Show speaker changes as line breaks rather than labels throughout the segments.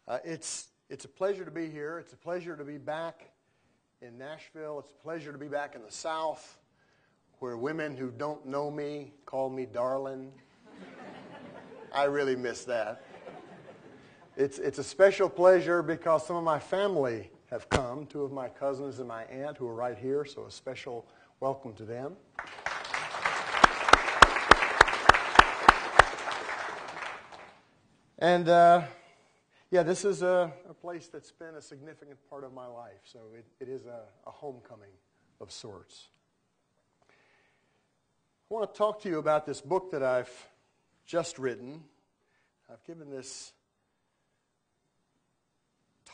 It's a pleasure to be here. It's a pleasure to be back in Nashville. It's a pleasure to be back in the South, where women who don't know me call me darling. I really miss that. It's a special pleasure because some of my family have come, two of my cousins and my aunt who are right here, so a special welcome to them. And this is a place that's been a significant part of my life, so it is a homecoming of sorts. I want to talk to you about this book that I've just written. I've given this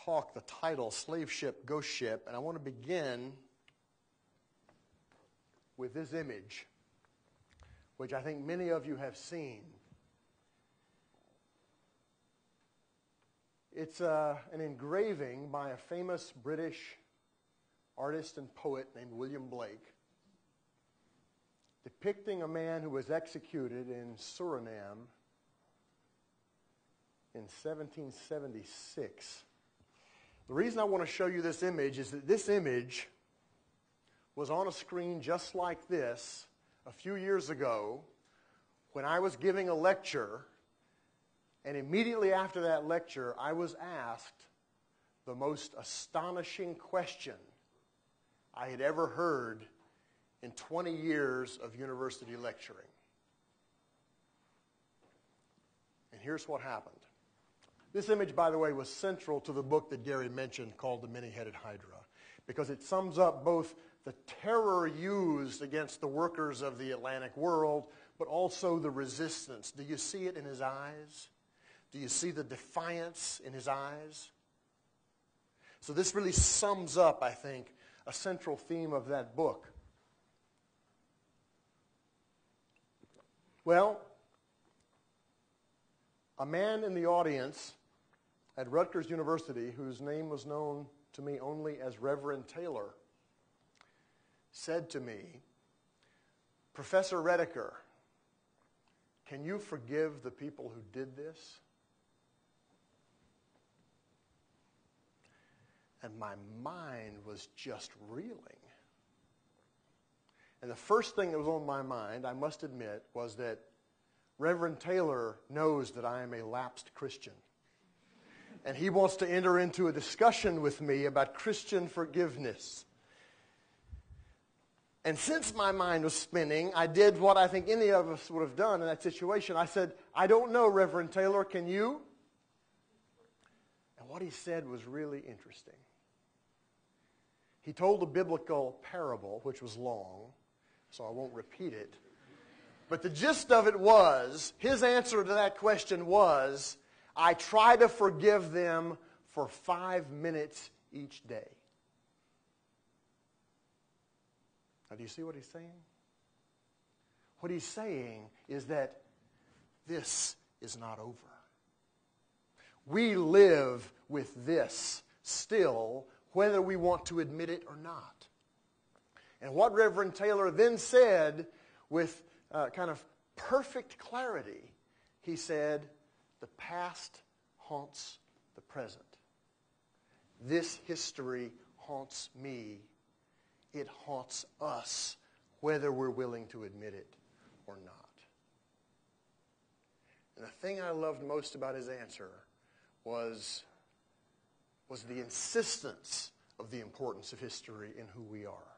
talk the title, Slave Ship, Ghost Ship, and I want to begin with this image, which I think many of you have seen. It's an engraving by a famous British artist and poet named William Blake, depicting a man who was executed in Suriname in 1776. The reason I want to show you this image is that this image was on a screen just like this a few years ago when I was giving a lecture. And immediately after that lecture, I was asked the most astonishing question I had ever heard in 20 years of university lecturing. And here's what happened. This image, by the way, was central to the book that Gary mentioned called The Many-Headed Hydra, because it sums up both the terror used against the workers of the Atlantic world, but also the resistance. Do you see it in his eyes? Do you see the defiance in his eyes? So this really sums up, I think, a central theme of that book. Well, a man in the audience at Rutgers University, whose name was known to me only as Reverend Taylor, said to me, "Professor Rediker, can you forgive the people who did this?" And my mind was just reeling. And the first thing that was on my mind, I must admit, was that Reverend Taylor knows that I am a lapsed Christian. And he wants to enter into a discussion with me about Christian forgiveness. And since my mind was spinning, I did what I think any of us would have done in that situation. I said, "I don't know, Reverend Taylor, can you?" And what he said was really interesting. He told a biblical parable, which was long, so I won't repeat it. But the gist of it was, his answer to that question was, I try to forgive them for 5 minutes each day. Now, do you see what he's saying? What he's saying is that this is not over. We live with this still, whether we want to admit it or not. And what Reverend Taylor then said with kind of perfect clarity, he said, the past haunts the present. This history haunts me. It haunts us, whether we're willing to admit it or not. And the thing I loved most about his answer was the insistence of the importance of history in who we are.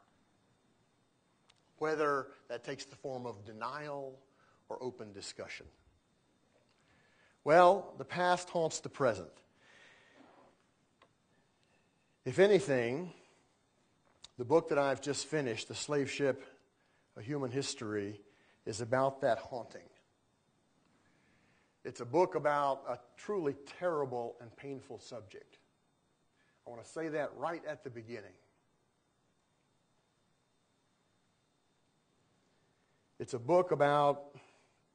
Whether that takes the form of denial or open discussion. Well, the past haunts the present. If anything, the book that I've just finished, The Slave Ship, A Human History, is about that haunting. It's a book about a truly terrible and painful subject. I want to say that right at the beginning. It's a book about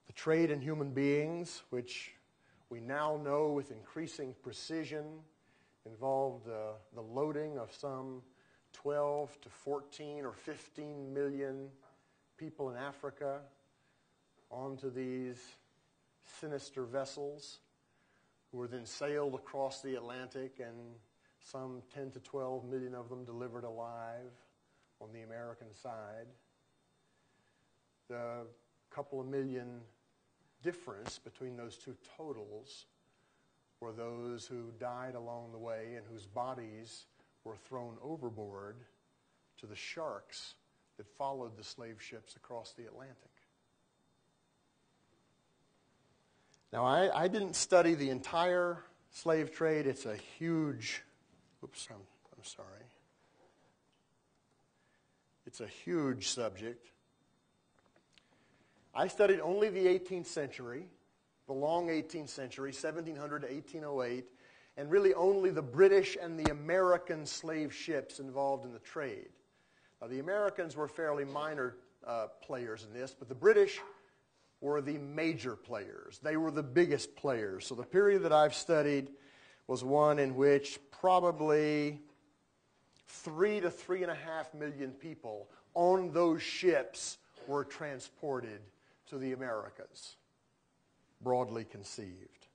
the trade in human beings, which we now know with increasing precision involved the loading of some 12 to 14 or 15 million people in Africa onto these sinister vessels who were then sailed across the Atlantic, and some 10 to 12 million of them delivered alive on the American side. The couple of million difference between those two totals were those who died along the way and whose bodies were thrown overboard to the sharks that followed the slave ships across the Atlantic. Now, I didn't study the entire slave trade. It's a huge, I'm sorry. It's a huge subject. I studied only the 18th century, the long 18th century, 1700 to 1808, and really only the British and the American slave ships involved in the trade. Now, the Americans were fairly minor players in this, but the British were the major players. They were the biggest players. So the period that I've studied was one in which probably 3 to 3.5 million people on those ships were transported to the Americas, broadly conceived.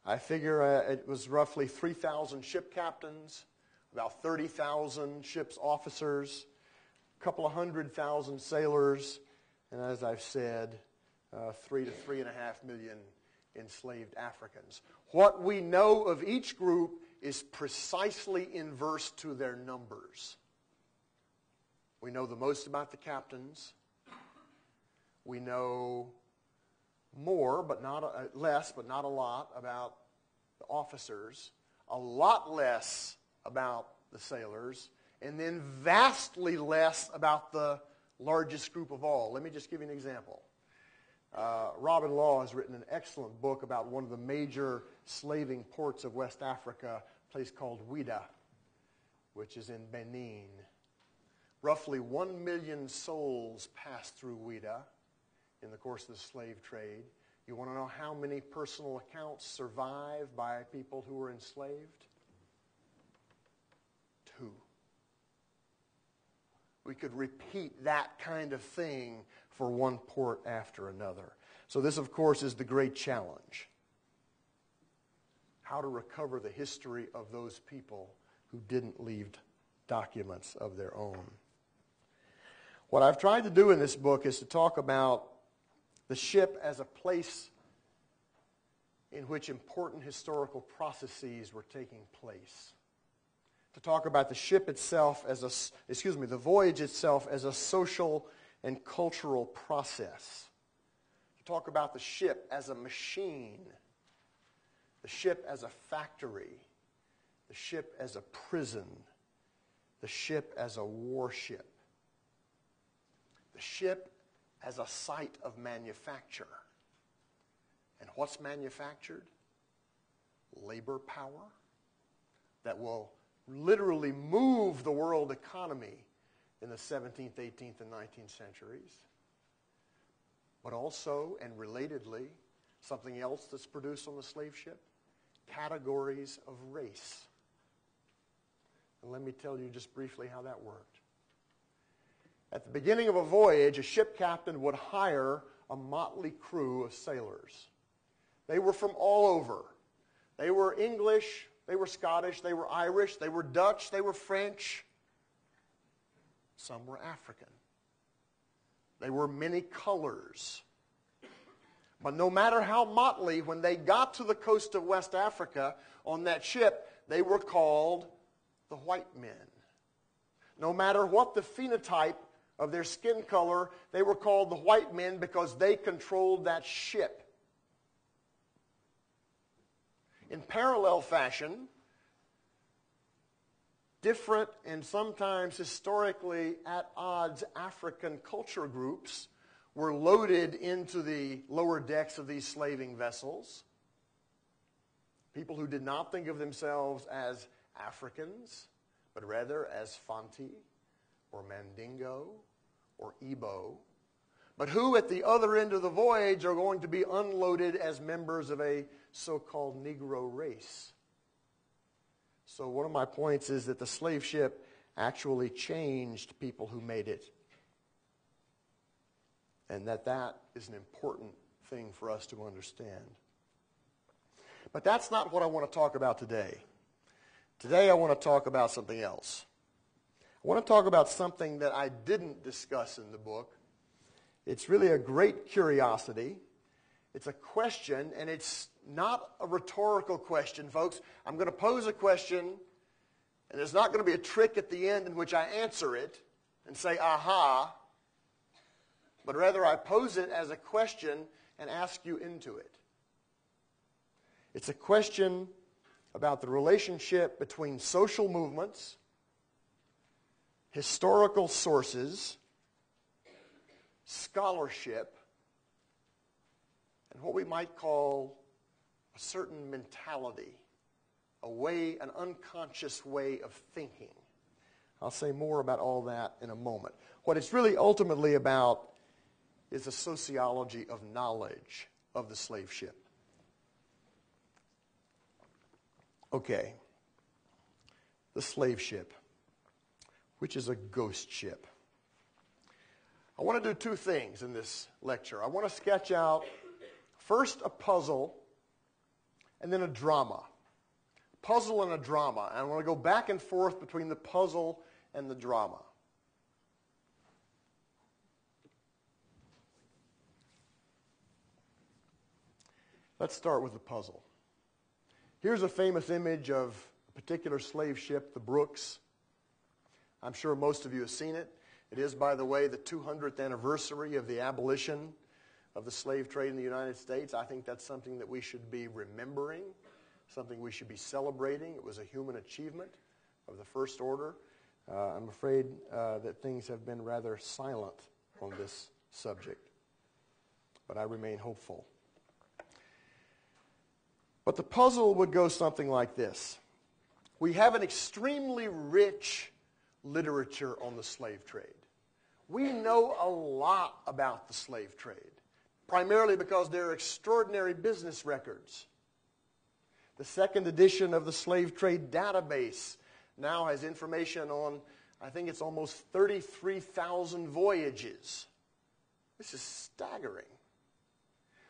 I figure it was roughly 3,000 ship captains, about 30,000 ship's officers, a couple of 100,000 sailors, and as I've said, 3 to 3.5 million enslaved Africans. What we know of each group is precisely inverse to their numbers. We know the most about the captains. We know more, but not less, but not a lot about the officers. A lot less about the sailors, and then vastly less about the largest group of all. Let me just give you an example. Robin Law has written an excellent book about one of the major slaving ports of West Africa, a place called Ouida, which is in Benin. Roughly 1 million souls passed through Ouida in the course of the slave trade. You want to know how many personal accounts survive by people who were enslaved? 2. We could repeat that kind of thing for one port after another. So this, of course, is the great challenge. How to recover the history of those people who didn't leave documents of their own. What I've tried to do in this book is to talk about the ship as a place in which important historical processes were taking place. To talk about the ship itself as the voyage itself as a social and cultural process. To talk about the ship as a machine, the ship as a factory, the ship as a prison, the ship as a warship, the ship as a site of manufacture. And what's manufactured? Labor power that will literally move the world economy in the 17th, 18th, and 19th centuries. But also, and relatedly, something else that's produced on the slave ship, categories of race. And let me tell you just briefly how that worked. At the beginning of a voyage, a ship captain would hire a motley crew of sailors. They were from all over. They were English, they were Scottish, they were Irish, they were Dutch, they were French. Some were African. They were many colors. But no matter how motley, when they got to the coast of West Africa on that ship, they were called the white men. No matter what the phenotype of their skin color, they were called the white men because they controlled that ship. In parallel fashion, different and sometimes historically at odds African culture groups were loaded into the lower decks of these slaving vessels. People who did not think of themselves as Africans, but rather as Fanti or Mandingo or Igbo, but who at the other end of the voyage are going to be unloaded as members of a so-called Negro race. So one of my points is that the slave ship actually changed people who made it. And that is an important thing for us to understand. But that's not what I want to talk about today. Today I want to talk about something else. I want to talk about something that I didn't discuss in the book. It's really a great curiosity. It's a question, and it's not a rhetorical question, folks. I'm going to pose a question, and there's not going to be a trick at the end in which I answer it and say, aha, but rather I pose it as a question and ask you into it. It's a question about the relationship between social movements, historical sources, scholarship, and what we might call a certain mentality, an unconscious way of thinking. I'll say more about all that in a moment. What it's really ultimately about is the sociology of knowledge of the slave ship. Okay, the slave ship, which is a ghost ship. I want to do two things in this lecture. I want to sketch out first a puzzle and then a drama. Puzzle and a drama. And I want to go back and forth between the puzzle and the drama. Let's start with the puzzle. Here's a famous image of a particular slave ship, the Brooks. I'm sure most of you have seen it. It is, by the way, the 200th anniversary of the abolition of the slave trade in the United States. I think that's something that we should be remembering, something we should be celebrating. It was a human achievement of the first order. I'm afraid that things have been rather silent on this subject, but I remain hopeful. But the puzzle would go something like this. We have an extremely rich literature on the slave trade. We know a lot about the slave trade, primarily because there are extraordinary business records. The second edition of the slave trade database now has information on, I think it's almost 33,000 voyages. This is staggering.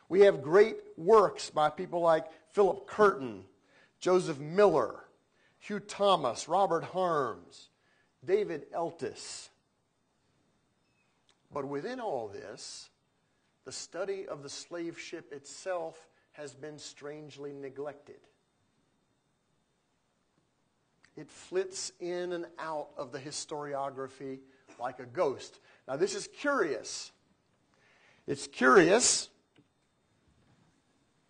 We have great works by people like Philip Curtin, Joseph Miller, Hugh Thomas, Robert Harms, David Eltis. But within all this, the study of the slave ship itself has been strangely neglected. It flits in and out of the historiography like a ghost. Now, this is curious. It's curious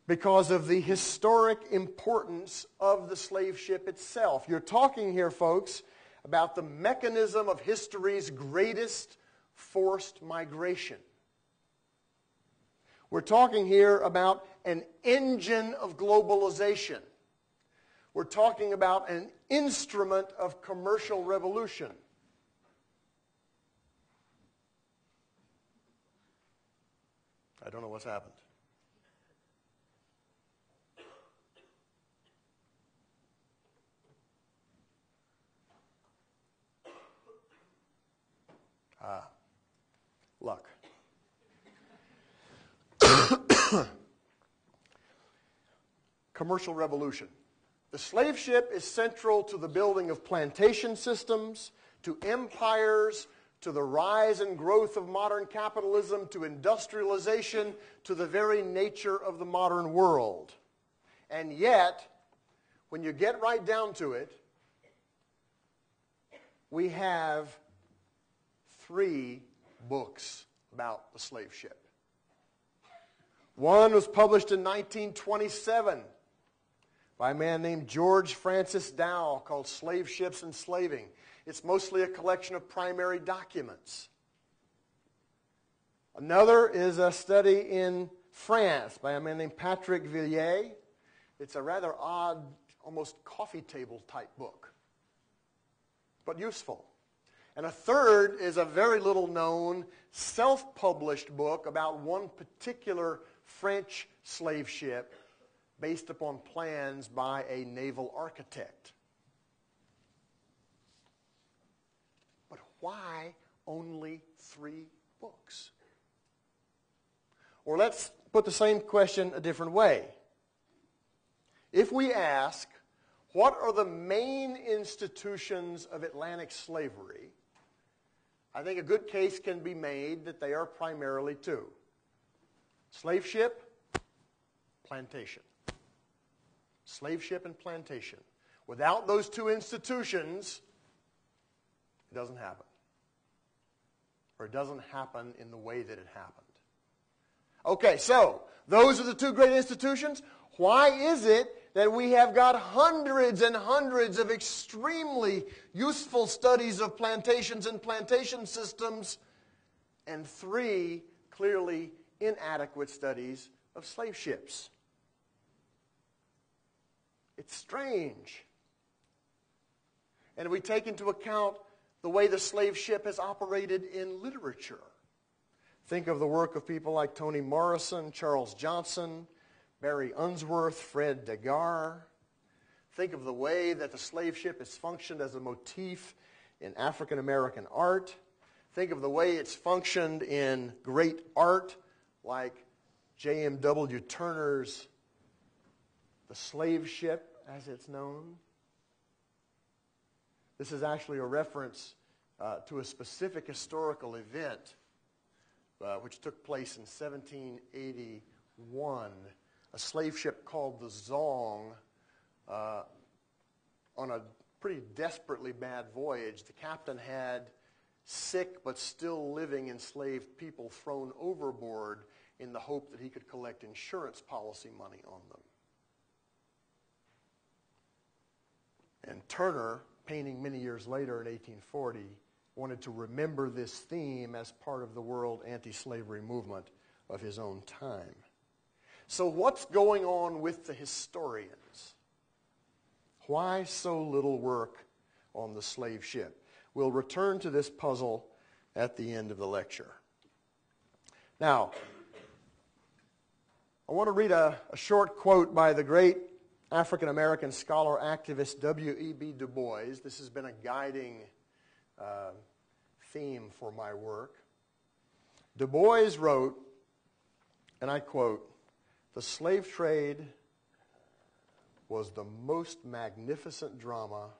because of the historic importance of the slave ship itself. You're talking here, folks, about the mechanism of history's greatest forced migration. We're talking here about an engine of globalization. We're talking about an instrument of commercial revolution. I don't know what's happened. Luck. Commercial revolution. The slave ship is central to the building of plantation systems, to empires, to the rise and growth of modern capitalism, to industrialization, to the very nature of the modern world. And yet, when you get right down to it, we have 3 books about the slave ship. One was published in 1927 by a man named George Francis Dow called Slave Ships and Slaving. It's mostly a collection of primary documents. Another is a study in France by a man named Patrick Villiers. It's a rather odd, almost coffee table type book, but useful. And a third is a very little known, self-published book about one particular French slave ship based upon plans by a naval architect. But why only 3 books? Or let's put the same question a different way. if we ask, what are the main institutions of Atlantic slavery, I think a good case can be made that they are primarily two. Slave ship, plantation. Slave ship and plantation. Without those two institutions, it doesn't happen. Or it doesn't happen in the way that it happened. Okay, so those are the two great institutions. Why is it that we have got hundreds and hundreds of extremely useful studies of plantations and plantation systems and 3 clearly inadequate studies of slave ships? It's strange. And we take into account the way the slave ship has operated in literature. Think of the work of people like Toni Morrison, Charles Johnson, Barry Unsworth, Fred Degar. Think of the way that the slave ship has functioned as a motif in African American art. Think of the way it's functioned in great art like J.M.W. Turner's The Slave Ship, as it's known. This is actually a reference to a specific historical event which took place in 1781. A slave ship called the Zong on a pretty desperately bad voyage. The captain had sick but still living enslaved people thrown overboard in the hope that he could collect insurance policy money on them. And Turner, painting many years later in 1840, wanted to remember this theme as part of the world anti-slavery movement of his own time. So what's going on with the historians? Why so little work on the slave ship? We'll return to this puzzle at the end of the lecture. Now, I want to read a short quote by the great African-American scholar activist W.E.B. Du Bois. This has been a guiding theme for my work. Du Bois wrote, and I quote, "The slave trade was the most magnificent drama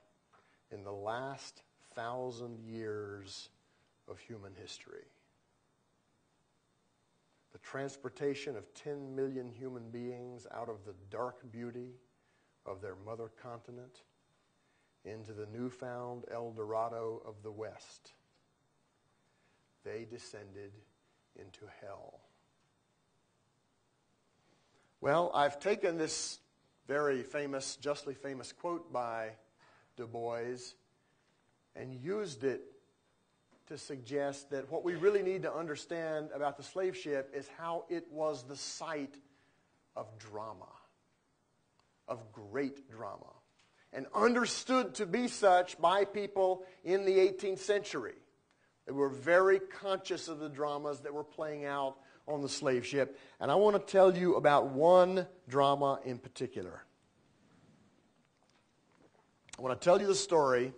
in the last 1,000 years of human history. The transportation of 10 million human beings out of the dark beauty of their mother continent into the newfound El Dorado of the West. They descended into hell." Well, I've taken this very famous, justly famous quote by Du Bois and used it to suggest that what we really need to understand about the slave ship is how it was the site of drama, of great drama, and understood to be such by people in the 18th century. They were very conscious of the dramas that were playing out on the slave ship. And I want to tell you about one drama in particular. I want to tell you the story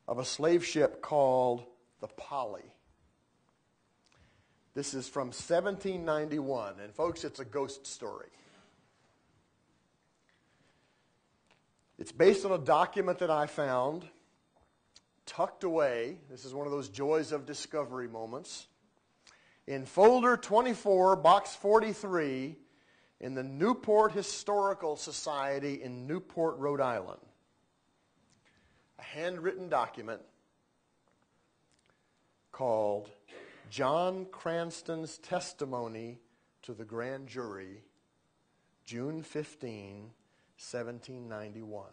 of a slave ship called the Pali. This is from 1791. And folks, it's a ghost story. It's based on a document that I found tucked away. This is one of those joys of discovery moments. In folder 24, box 43, in the Newport Historical Society in Newport, Rhode Island. A handwritten document called John Cranston's Testimony to the Grand Jury, June 15, 1791.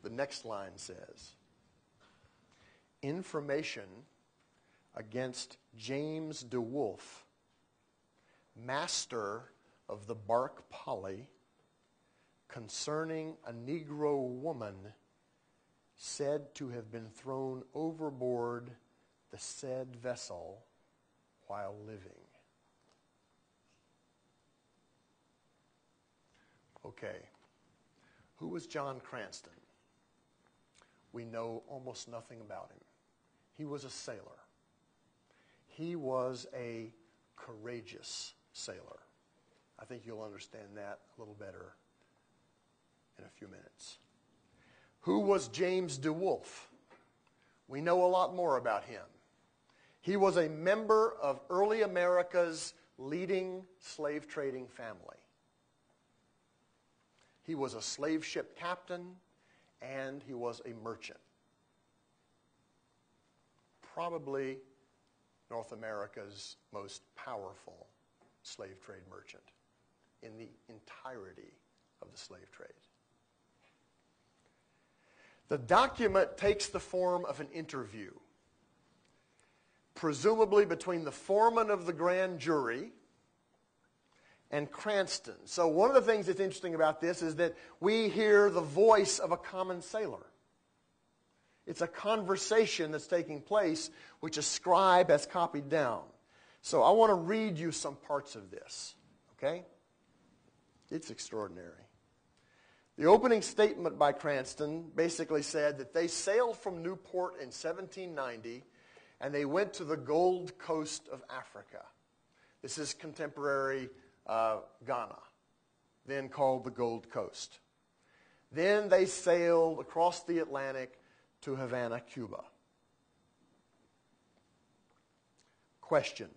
The next line says, "Information against James DeWolf, master of the bark Pali, concerning a Negro woman said to have been thrown overboard the said vessel while living." Okay, who was John Cranston? We know almost nothing about him. He was a sailor. He was a courageous sailor. I think you'll understand that a little better in a few minutes. Who was James DeWolf? We know a lot more about him. He was a member of early America's leading slave trading family. He was a slave ship captain and he was a merchant. Probably North America's most powerful slave trade merchant in the entirety of the slave trade. The document takes the form of an interview, presumably between the foreman of the grand jury and Cranston. So one of the things that's interesting about this is that we hear the voice of a common sailor. It's a conversation that's taking place, which a scribe has copied down. So I want to read you some parts of this, okay? It's extraordinary. The opening statement by Cranston basically said that they sailed from Newport in 1790 and they went to the Gold Coast of Africa. This is contemporary Ghana, then called the Gold Coast. Then they sailed across the Atlantic to Havana, Cuba. Question: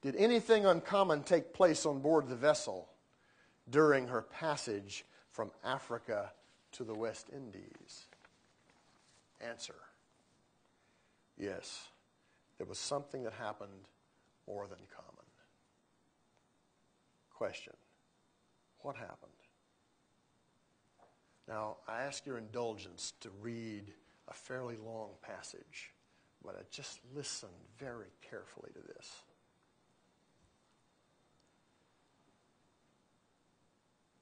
did anything uncommon take place on board the vessel during her passage from Africa to the West Indies? Answer: yes, there was something that happened more than common. Question: what happened? Now, I ask your indulgence to read a fairly long passage, but I just listen very carefully to this.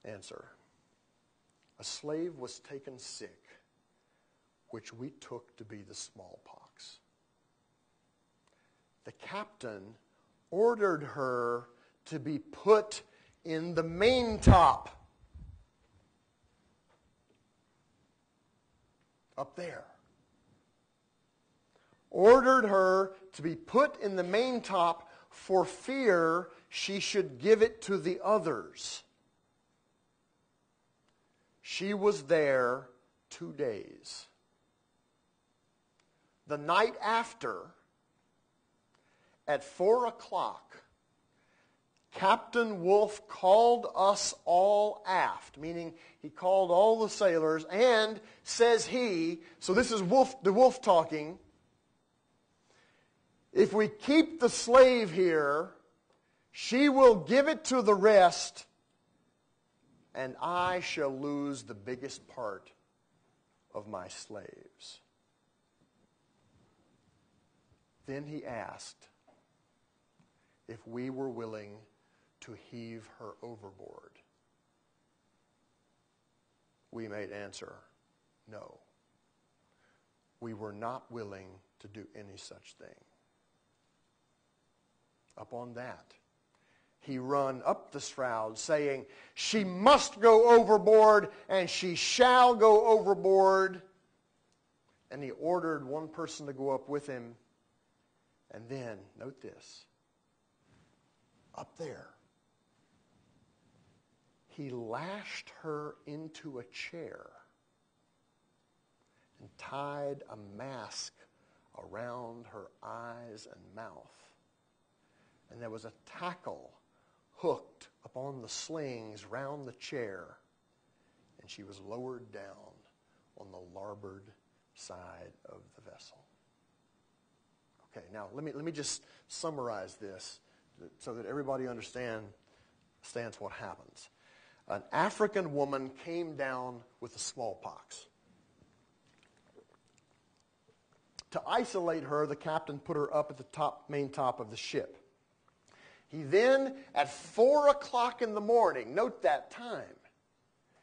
Answer: a slave was taken sick, which we took to be the smallpox. The captain ordered her to be put in the maintop. Up there. Ordered her to be put in the maintop for fear she should give it to the others. She was there 2 days. The night after, at 4 o'clock, Captain Wolfe called us all aft, meaning he called all the sailors, and says he, so this is the Wolfe talking, if we keep the slave here, she will give it to the rest, and I shall lose the biggest part of my slaves. Then he asked if we were willing to heave her overboard. We made answer, no. We were not willing to do any such thing. Upon that, he run up the shroud, saying, she must go overboard, and she shall go overboard. And he ordered one person to go up with him. And then, note this, up there, he lashed her into a chair and tied a mask around her eyes and mouth. And there was a tackle hooked upon the slings round the chair, and she was lowered down on the larboard side of the vessel. Okay, now let me just summarize this so that everybody understands what happens. An African woman came down with the smallpox. To isolate her, the captain put her up at the main top of the ship. He then, at 4 o'clock in the morning, note that time,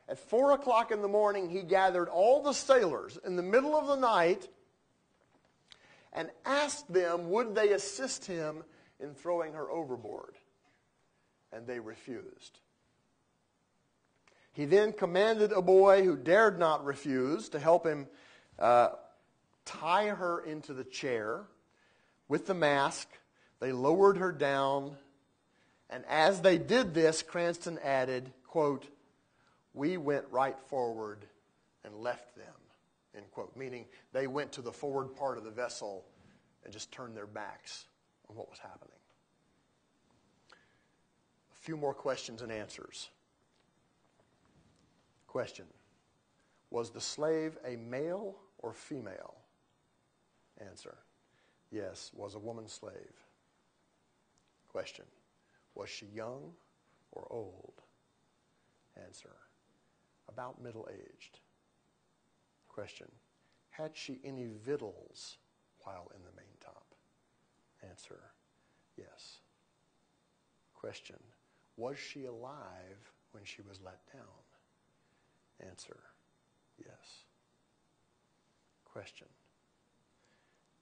at 4 o'clock in the morning, he gathered all the sailors in the middle of the night and asked them would they assist him in throwing her overboard. And they refused. He then commanded a boy who dared not refuse to help him tie her into the chair with the mask. They lowered her down, and as they did this, Cranston added, quote, "We went right forward and left them," end quote, meaning they went to the forward part of the vessel and just turned their backs on what was happening. A few more questions and answers. Question: was the slave a male or female? Answer: yes, was a woman slave. Question: was she young or old? Answer: about middle-aged. Question: had she any victuals while in the maintop? Answer: yes. Question: was she alive when she was let down? Answer: yes. Question: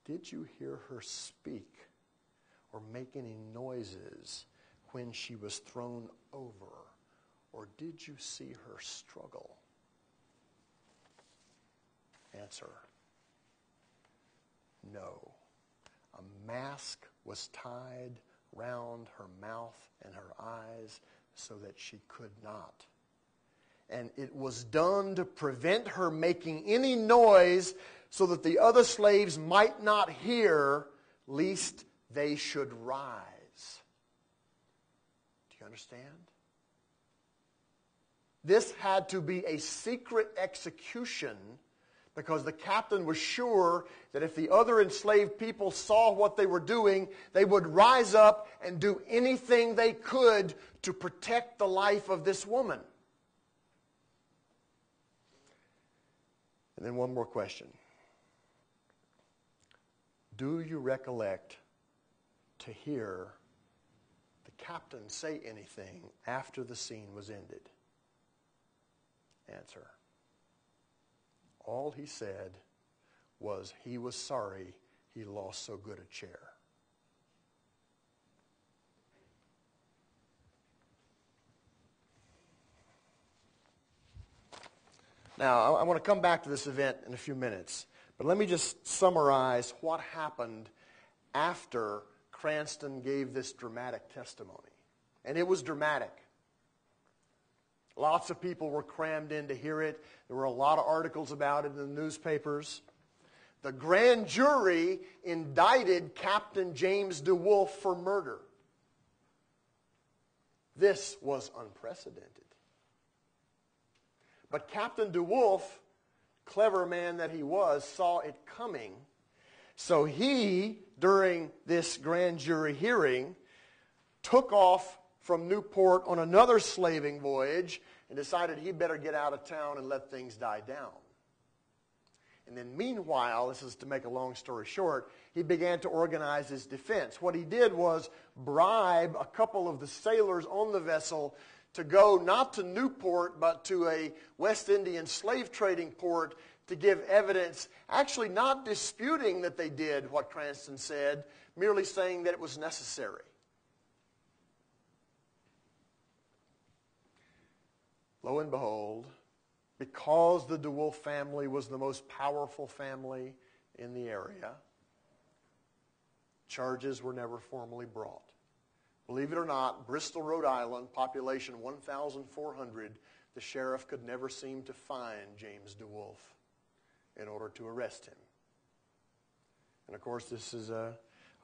did you hear her speak or make any noises when she was thrown over, or did you see her struggle? Answer: no. A mask was tied round her mouth and her eyes so that she could not. And it was done to prevent her making any noise so that the other slaves might not hear, lest they should rise. Do you understand? This had to be a secret execution because the captain was sure that if the other enslaved people saw what they were doing, they would rise up and do anything they could to protect the life of this woman. And then one more question. Do you recollect to hear the captain say anything after the scene was ended? Answer: all he said was he was sorry he lost so good a chair. Now, I want to come back to this event in a few minutes, but let me just summarize what happened after Cranston gave this dramatic testimony. And it was dramatic. Lots of people were crammed in to hear it. There were a lot of articles about it in the newspapers. The grand jury indicted Captain James DeWolf for murder. This was unprecedented. But Captain DeWolf, clever man that he was, saw it coming. So he, during this grand jury hearing, took off from Newport on another slaving voyage and decided he'd better get out of town and let things die down. And then meanwhile, this is to make a long story short, he began to organize his defense. What he did was bribe a couple of the sailors on the vessel to go not to Newport, but to a West Indian slave trading port to give evidence, actually not disputing that they did what Cranston said, merely saying that it was necessary. Lo and behold, because the DeWolf family was the most powerful family in the area, charges were never formally brought. Believe it or not, Bristol, Rhode Island, population 1,400, the sheriff could never seem to find James DeWolf in order to arrest him. And of course, this is a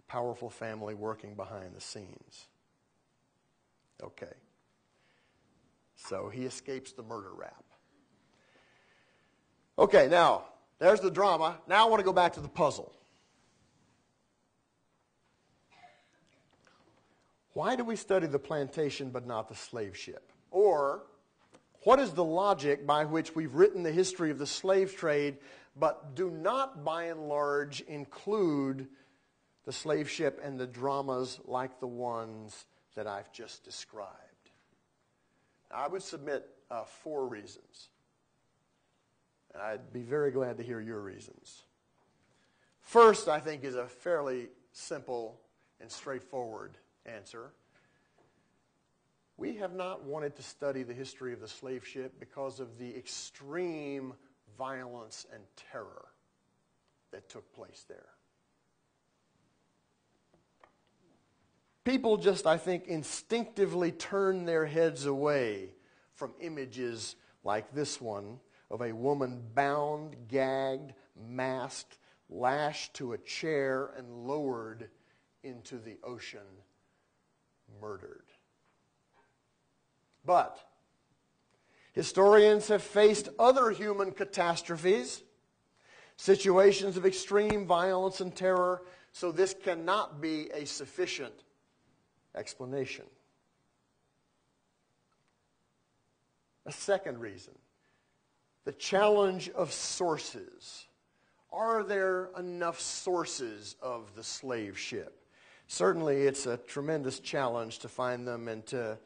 powerful family working behind the scenes. Okay. So he escapes the murder rap. Okay, now, there's the drama. Now I want to go back to the puzzle. Why do we study the plantation but not the slave ship? Or, what is the logic by which we've written the history of the slave trade but do not, by and large, include the slave ship and the dramas like the ones that I've just described? I would submit 4 reasons. And I'd be very glad to hear your reasons. First, I think, is a fairly simple and straightforward answer. We have not wanted to study the history of the slave ship because of the extreme violence and terror that took place there. people just, I think, instinctively turn their heads away from images like this one of a woman bound, gagged, masked, lashed to a chair, and lowered into the ocean, murdered. But historians have faced other human catastrophes, situations of extreme violence and terror, so this cannot be a sufficient explanation. A second reason, the challenge of sources. Are there enough sources of the slave ship? Certainly it's a tremendous challenge to find them and to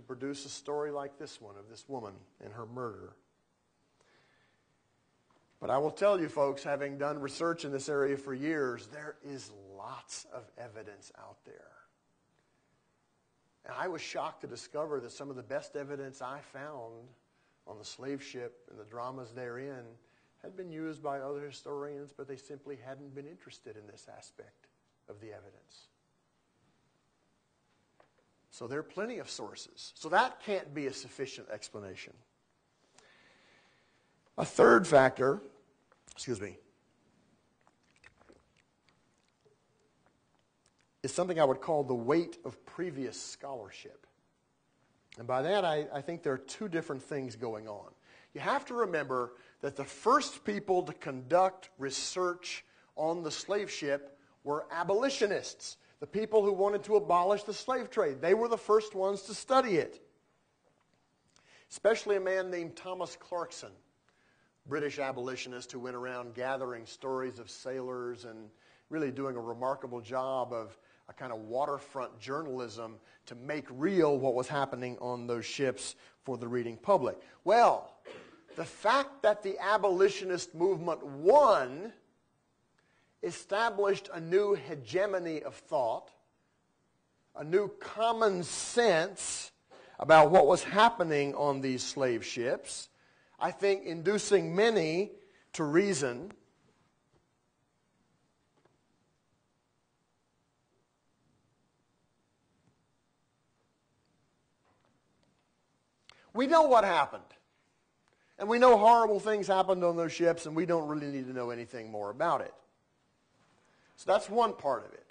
produce a story like this one of this woman and her murder. But I will tell you folks, having done research in this area for years, there is lots of evidence out there. And I was shocked to discover that some of the best evidence I found on the slave ship and the dramas therein had been used by other historians, but they simply hadn't been interested in this aspect of the evidence. So there are plenty of sources. So that can't be a sufficient explanation. A third factor, is something I would call the weight of previous scholarship. And by that, I think there are two different things going on. You have to remember that the first people to conduct research on the slave ship were abolitionists, the people who wanted to abolish the slave trade. They were the first ones to study it. Especially a man named Thomas Clarkson, British abolitionist who went around gathering stories of sailors and really doing a remarkable job of a kind of waterfront journalism to make real what was happening on those ships for the reading public. Well, the fact that the abolitionist movement won established a new hegemony of thought, a new common sense about what was happening on these slave ships, I think inducing many to reason. We know what happened. And we know horrible things happened on those ships, and we don't really need to know anything more about it. So that's one part of it.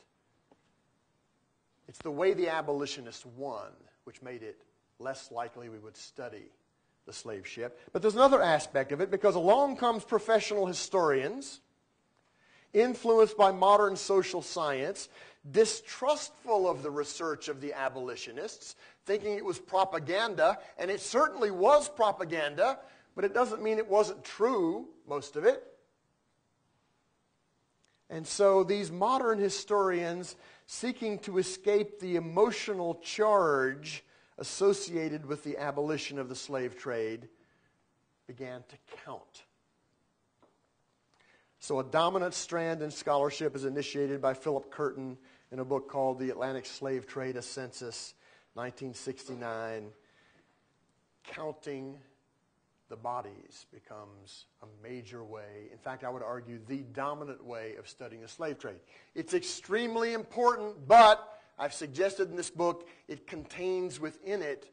It's the way the abolitionists won, which made it less likely we would study the slave ship. But there's another aspect of it, because along comes professional historians, influenced by modern social science, distrustful of the research of the abolitionists, thinking it was propaganda, and it certainly was propaganda, but it doesn't mean it wasn't true, most of it. And so these modern historians, seeking to escape the emotional charge associated with the abolition of the slave trade, began to count. So a dominant strand in scholarship is initiated by Philip Curtin in a book called The Atlantic Slave Trade, a Census, 1969. Counting the bodies becomes a major way, in fact, I would argue the dominant way of studying the slave trade. It's extremely important, but I've suggested in this book, it contains within it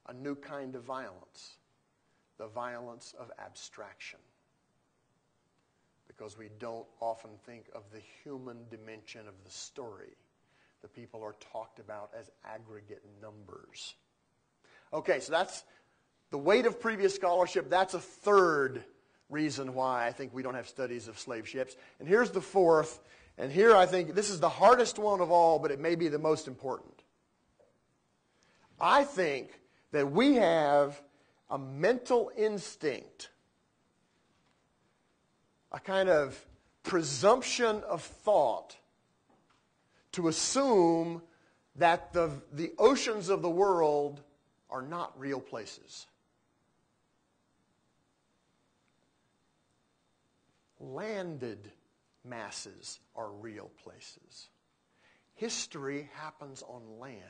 a new kind of violence, the violence of abstraction. Because we don't often think of the human dimension of the story. The people are talked about as aggregate numbers. Okay, so that's the weight of previous scholarship. That's a third reason why I think we don't have studies of slave ships. And here's the fourth, and here I think this is the hardest one of all, but it may be the most important. I think that we have a mental instinct, a kind of presumption of thought to assume that the oceans of the world are not real places. Landed masses are real places. History happens on land.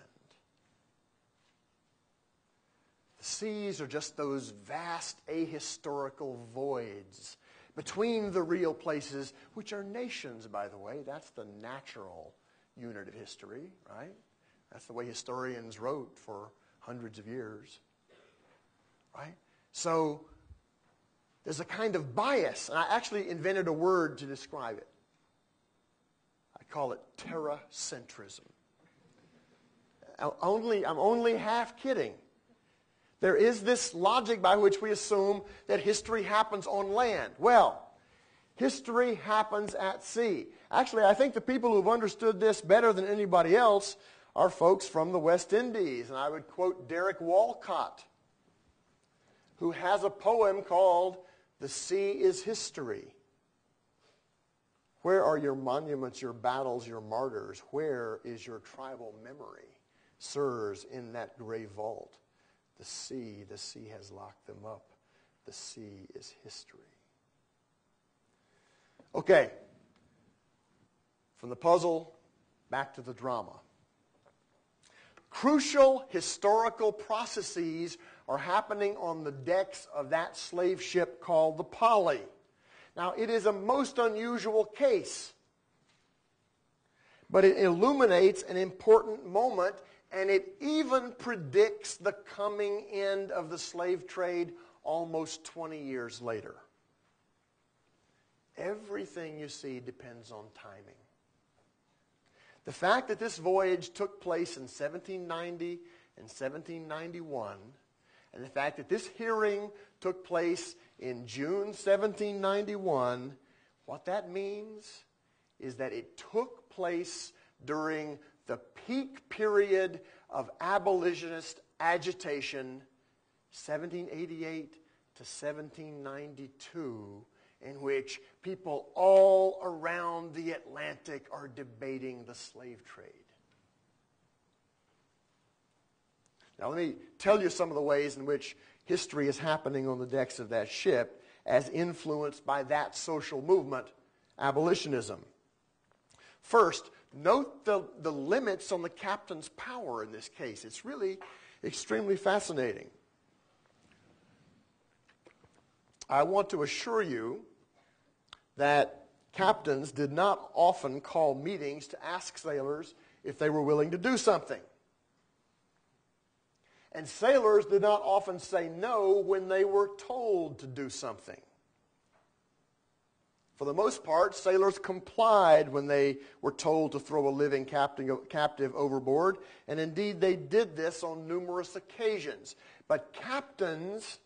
The seas are just those vast ahistorical voids between the real places, which are nations, by the way. That's the natural unit of history, right? That's the way historians wrote for hundreds of years, right? So there's a kind of bias, and I actually invented a word to describe it. I call it Terracentrism. I'm only half kidding. There is this logic by which we assume that history happens on land. Well, history happens at sea. Actually, I think the people who've understood this better than anybody else are folks from the West Indies. And I would quote Derek Walcott, who has a poem called "The Sea is History." Where are your monuments, your battles, your martyrs? Where is your tribal memory? Sirs, in that gray vault, the sea has locked them up. The sea is history. Okay, from the puzzle, back to the drama. Crucial historical processes are happening on the decks of that slave ship called the Pali. Now, it is a most unusual case, but it illuminates an important moment, and it even predicts the coming end of the slave trade almost 20 years later. Everything you see depends on timing. The fact that this voyage took place in 1790 and 1791, and the fact that this hearing took place in June 1791, what that means is that it took place during the peak period of abolitionist agitation, 1788 to 1792, in which people all around the Atlantic are debating the slave trade. Now let me tell you some of the ways in which history is happening on the decks of that ship as influenced by that social movement, abolitionism. First, note the limits on the captain's power in this case. It's really extremely fascinating. I want to assure you that captains did not often call meetings to ask sailors if they were willing to do something. And sailors did not often say no when they were told to do something. For the most part, sailors complied when they were told to throw a living captive overboard, and indeed they did this on numerous occasions. But captains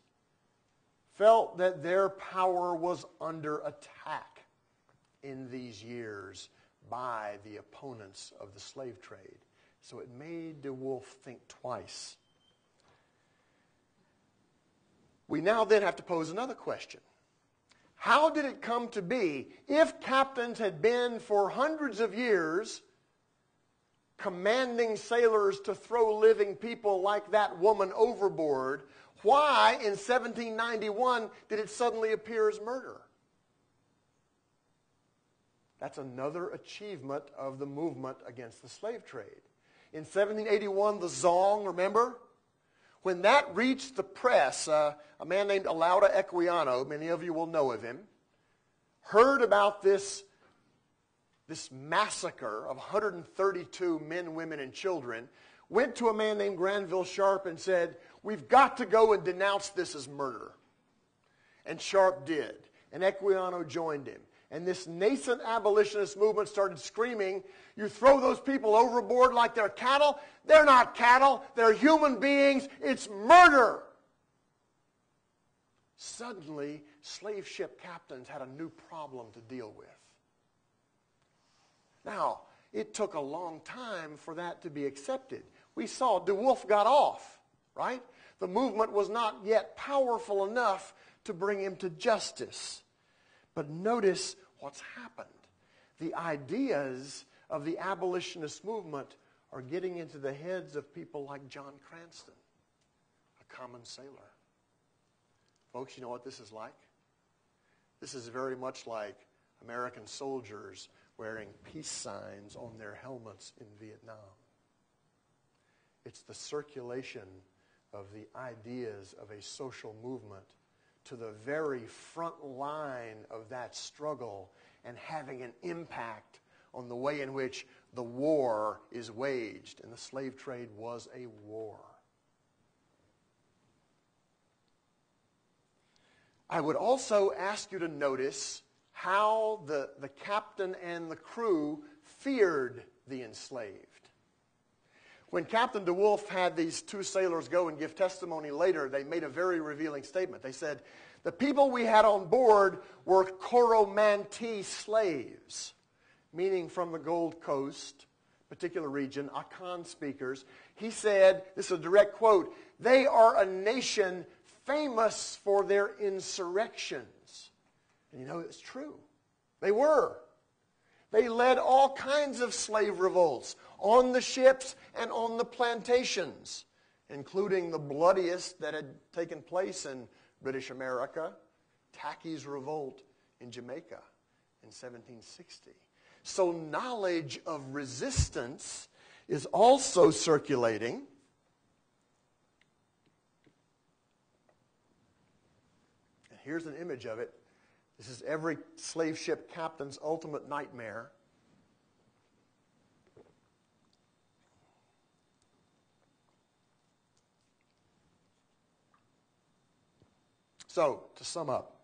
felt that their power was under attack in these years by the opponents of the slave trade. So it made de Wolfe think twice. We now then have to pose another question. How did it come to be, if captains had been for hundreds of years commanding sailors to throw living people like that woman overboard, why in 1791 did it suddenly appear as murder? That's another achievement of the movement against the slave trade. In 1781, the Zong, remember? When that reached the press, a man named Alauda Equiano, many of you will know of him, heard about this massacre of 132 men, women, and children, went to a man named Granville Sharp and said, "We've got to go and denounce this as murder." And Sharp did, and Equiano joined him. And this nascent abolitionist movement started screaming, "You throw those people overboard like they're cattle? They're not cattle. They're human beings. It's murder." Suddenly, slave ship captains had a new problem to deal with. Now, it took a long time for that to be accepted. We saw de Wolfe got off, right? The movement was not yet powerful enough to bring him to justice. But notice what's happened. The ideas of the abolitionist movement are getting into the heads of people like John Cranston, a common sailor. Folks, you know what this is like? This is very much like American soldiers wearing peace signs on their helmets in Vietnam. It's the circulation of the ideas of a social movement to the very front line of that struggle and having an impact on the way in which the war is waged. And the slave trade was a war. I would also ask you to notice how the captain and the crew feared the enslaved. When Captain DeWolf had these two sailors go and give testimony later, they made a very revealing statement. They said, the people we had on board were Coromantee slaves, meaning from the Gold Coast, particular region, Akan speakers. He said, this is a direct quote, they are a nation famous for their insurrections. And you know, it's true. They were. They led all kinds of slave revolts on the ships and on the plantations, including the bloodiest that had taken place in British America, Tacky's Revolt in Jamaica in 1760. So knowledge of resistance is also circulating. And here's an image of it. This is every slave ship captain's ultimate nightmare. So, to sum up,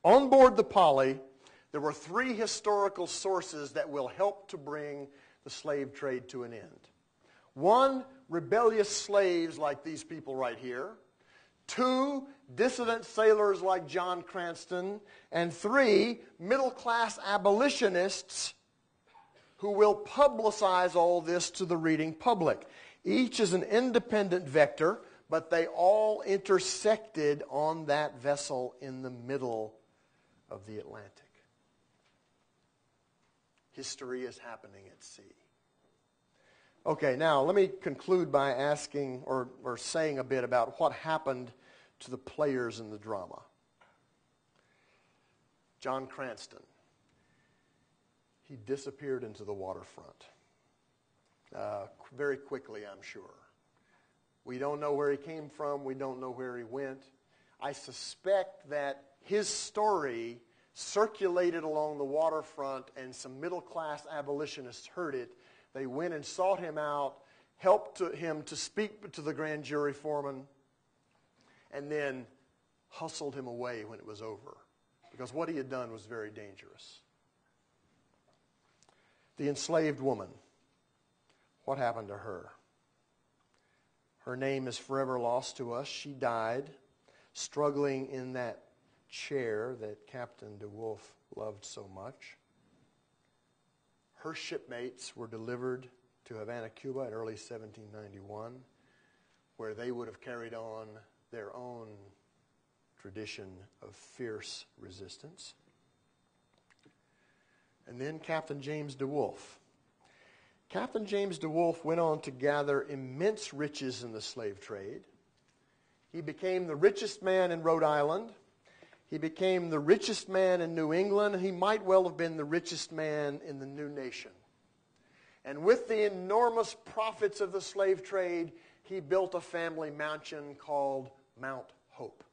on board the Pali, there were three historical sources that will help to bring the slave trade to an end. One, rebellious slaves like these people right here. Two, dissident sailors like John Cranston. And three, middle-class abolitionists who will publicize all this to the reading public. Each is an independent vector, but they all intersected on that vessel in the middle of the Atlantic. History is happening at sea. Okay, now let me conclude by asking or saying a bit about what happened to the players in the drama. John Cranston. He disappeared into the waterfront. Very quickly, I'm sure. We don't know where he came from. We don't know where he went. I suspect that his story circulated along the waterfront and some middle-class abolitionists heard it. They went and sought him out, helped him to speak to the grand jury foreman, and then hustled him away when it was over, because what he had done was very dangerous. The enslaved woman, what happened to her? Her name is forever lost to us. She died struggling in that chair that Captain DeWolf loved so much. Her shipmates were delivered to Havana, Cuba in early 1791, where they would have carried on their own tradition of fierce resistance. And then Captain James DeWolf. Captain James DeWolf went on to gather immense riches in the slave trade. He became the richest man in Rhode Island. He became the richest man in New England, and he might well have been the richest man in the new nation. And with the enormous profits of the slave trade, he built a family mansion called Mount Hope.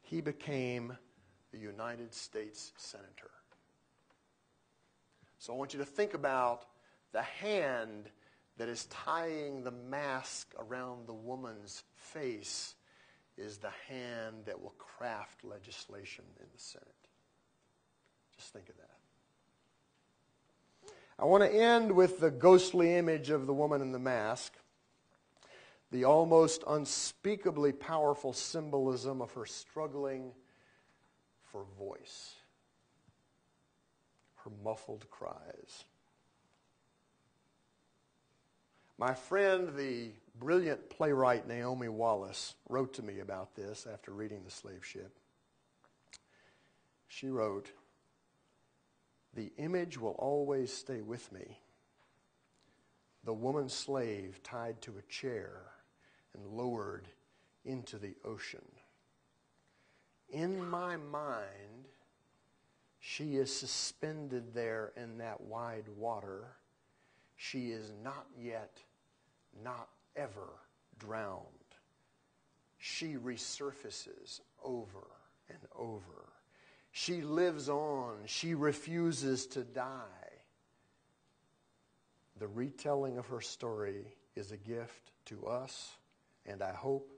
He became the United States Senator. So I want you to think about the hand that is tying the mask around the woman's face is the hand that will craft legislation in the Senate. Just think of that. I want to end with the ghostly image of the woman in the mask, the almost unspeakably powerful symbolism of her struggling for voice, her muffled cries. My friend, the brilliant playwright Naomi Wallace, wrote to me about this after reading The Slave Ship. She wrote, "The image will always stay with me. The woman slave tied to a chair and lowered into the ocean. In my mind, she is suspended there in that wide water. She is not yet, not ever drowned. She resurfaces over and over She lives on. She refuses to die. The retelling of her story is a gift to us, and I hope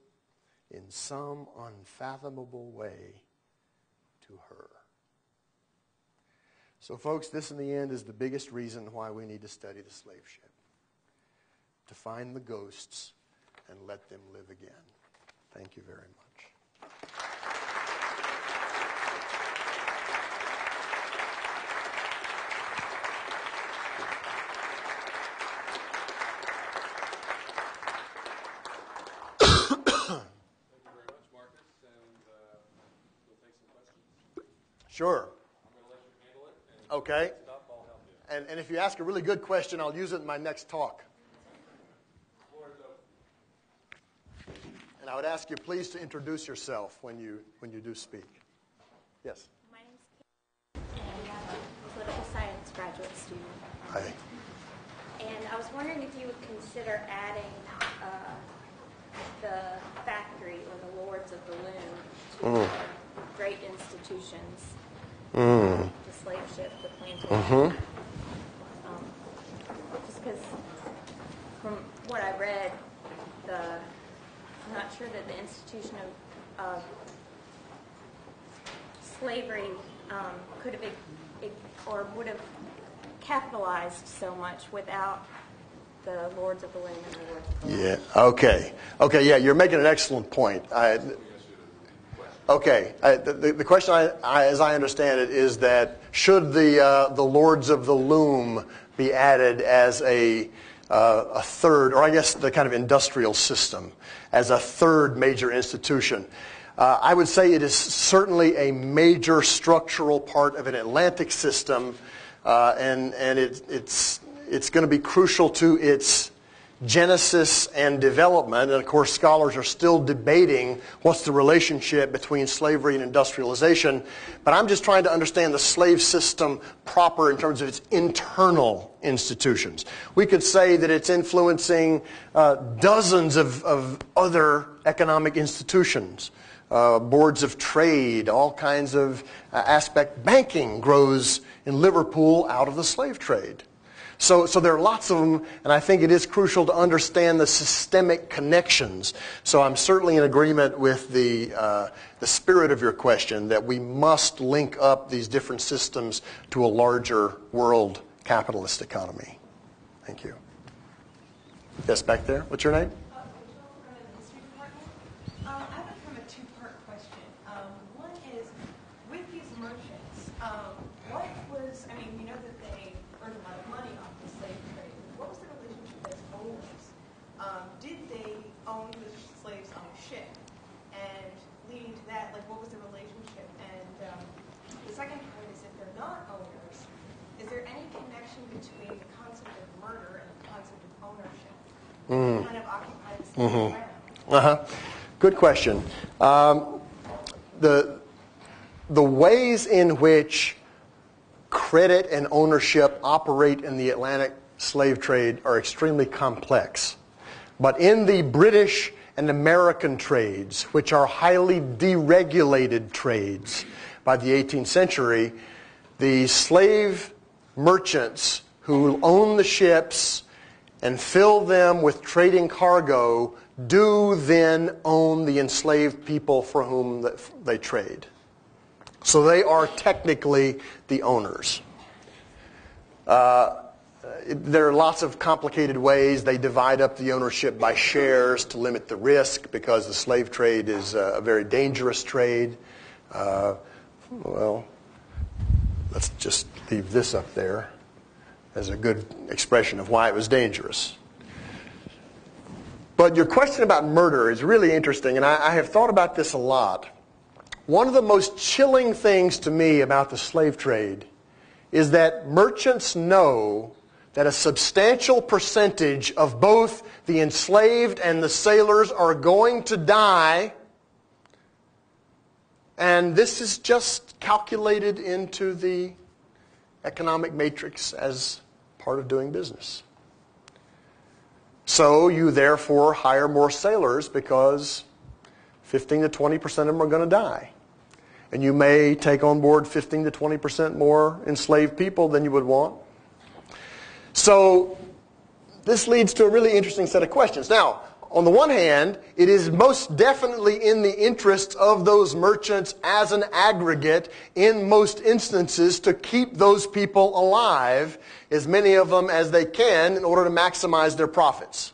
in some unfathomable way to her. So, folks, this in the end is the biggest reason why we need to study the slave ship. To find the ghosts and let them live again. Thank you very much. Sure.
I'm going to let you handle it.
Okay.
Stop, I'll help you.
And if you ask a really good question, I'll use it in my next talk.
Floor is open.
And I would ask you please to introduce yourself when you do speak. Yes.
My name's Kate, and I'm a political science graduate student.
Hi.
And I was wondering if you would consider adding the factory or the Lords of the Loom to great institutions, the slave ship, the plantation. Just because from what I read, I'm not sure that the institution of slavery could have or would have capitalized so much without the Lords of the Loom and the Lords of the Loom.
Yeah. Okay. Yeah. You're making an excellent point. The question, as I understand it, is that should the Lords of the Loom be added as a third, or I guess the kind of industrial system, as a third major institution? I would say it is certainly a major structural part of an Atlantic system, and it's going to be crucial to its genesis and development. And of course, scholars are still debating what's the relationship between slavery and industrialization. But I'm just trying to understand the slave system proper in terms of its internal institutions. We could say that it's influencing dozens of other economic institutions. Boards of trade, all kinds of aspect. Banking grows in Liverpool out of the slave trade. So there are lots of them, and I think it is crucial to understand the systemic connections. So I'm certainly in agreement with the spirit of your question that we must link up these different systems to a larger world capitalist economy. Thank you. Yes, back there. What's your name?
I have a two-part question. One is, with these merchants, what was, we know that they earned a lot of money off the slave trade. What was the relationship as owners? Did they own the slaves on a ship? And leading to that, what was the relationship? And the second point is, if they're not owners, is there any connection between the concept of murder and the concept of ownership? Kind of occupy the same ground.
Good question. The ways in which credit and ownership operate in the Atlantic slave trade are extremely complex. But in the British and American trades, which are highly deregulated trades by the 18th century, the slave merchants who own the ships and fill them with trading cargo do then own the enslaved people for whom they trade. So they are technically the owners. There are lots of complicated ways. They divide up the ownership by shares to limit the risk because the slave trade is a very dangerous trade. Well, let's just leave this up there as a good expression of why it was dangerous. But your question about murder is really interesting, and I have thought about this a lot. One of the most chilling things to me about the slave trade is that merchants know that a substantial percentage of both the enslaved and the sailors are going to die, and this is just calculated into the economic matrix as part of doing business. So you therefore hire more sailors because 15 to 20% of them are going to die. And you may take on board 15 to 20% more enslaved people than you would want. So this leads to a really interesting set of questions. Now, on the one hand, it is most definitely in the interests of those merchants as an aggregate, in most instances, to keep those people alive, as many of them as they can, in order to maximize their profits.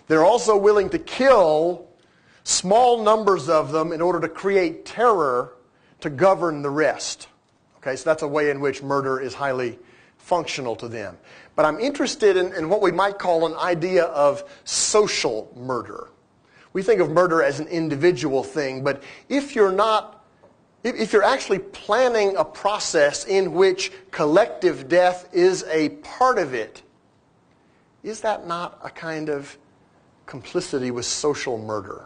They're also willing to kill small numbers of them in order to create terror to govern the rest. Okay, so that's a way in which murder is highly functional to them. But I'm interested in what we might call an idea of social murder. We think of murder as an individual thing, but if you're actually planning a process in which collective death is a part of it, is that not a kind of complicity with social murder?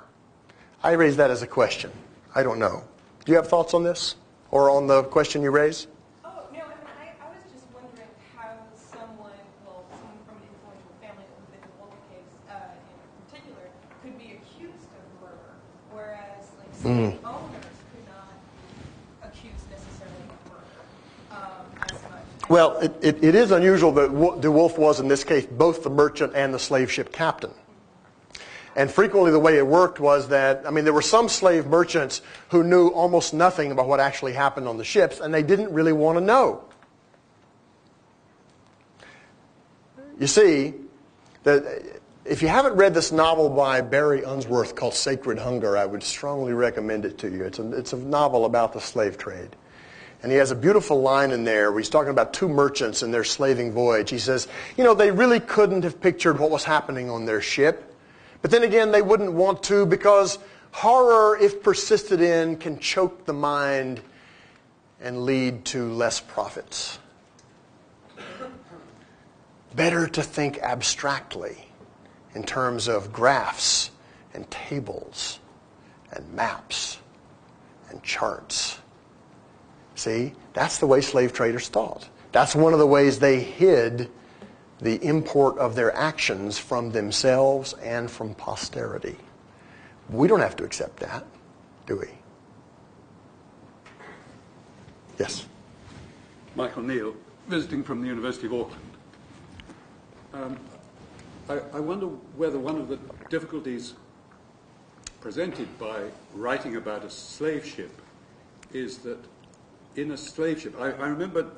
I raise that as a question. I don't know. Do you have thoughts on this? Or on the question you raise?
Oh, no, I was just wondering how someone from an influential family, the Walker case in particular, could be accused of murder, whereas slave owners could not accuse necessarily of murder as much.
Well, it is unusual that de Wolf was, in this case, both the merchant and the slave ship captain. And frequently the way it worked was that, there were some slave merchants who knew almost nothing about what actually happened on the ships, and they didn't really want to know. You see, if you haven't read this novel by Barry Unsworth called Sacred Hunger, I would strongly recommend it to you. It's a novel about the slave trade. And he has a beautiful line in there where he's talking about two merchants in their slaving voyage. He says, they really couldn't have pictured what was happening on their ship. But then again, they wouldn't want to, because horror, if persisted in, can choke the mind and lead to less profits. Better to think abstractly in terms of graphs and tables and maps and charts. See, that's the way slave traders thought. That's one of the ways they hid the import of their actions from themselves and from posterity. We don't have to accept that, do we? Yes?
Michael Neal, visiting from the University of Auckland. I wonder whether one of the difficulties presented by writing about a slave ship is that in a slave ship, I remember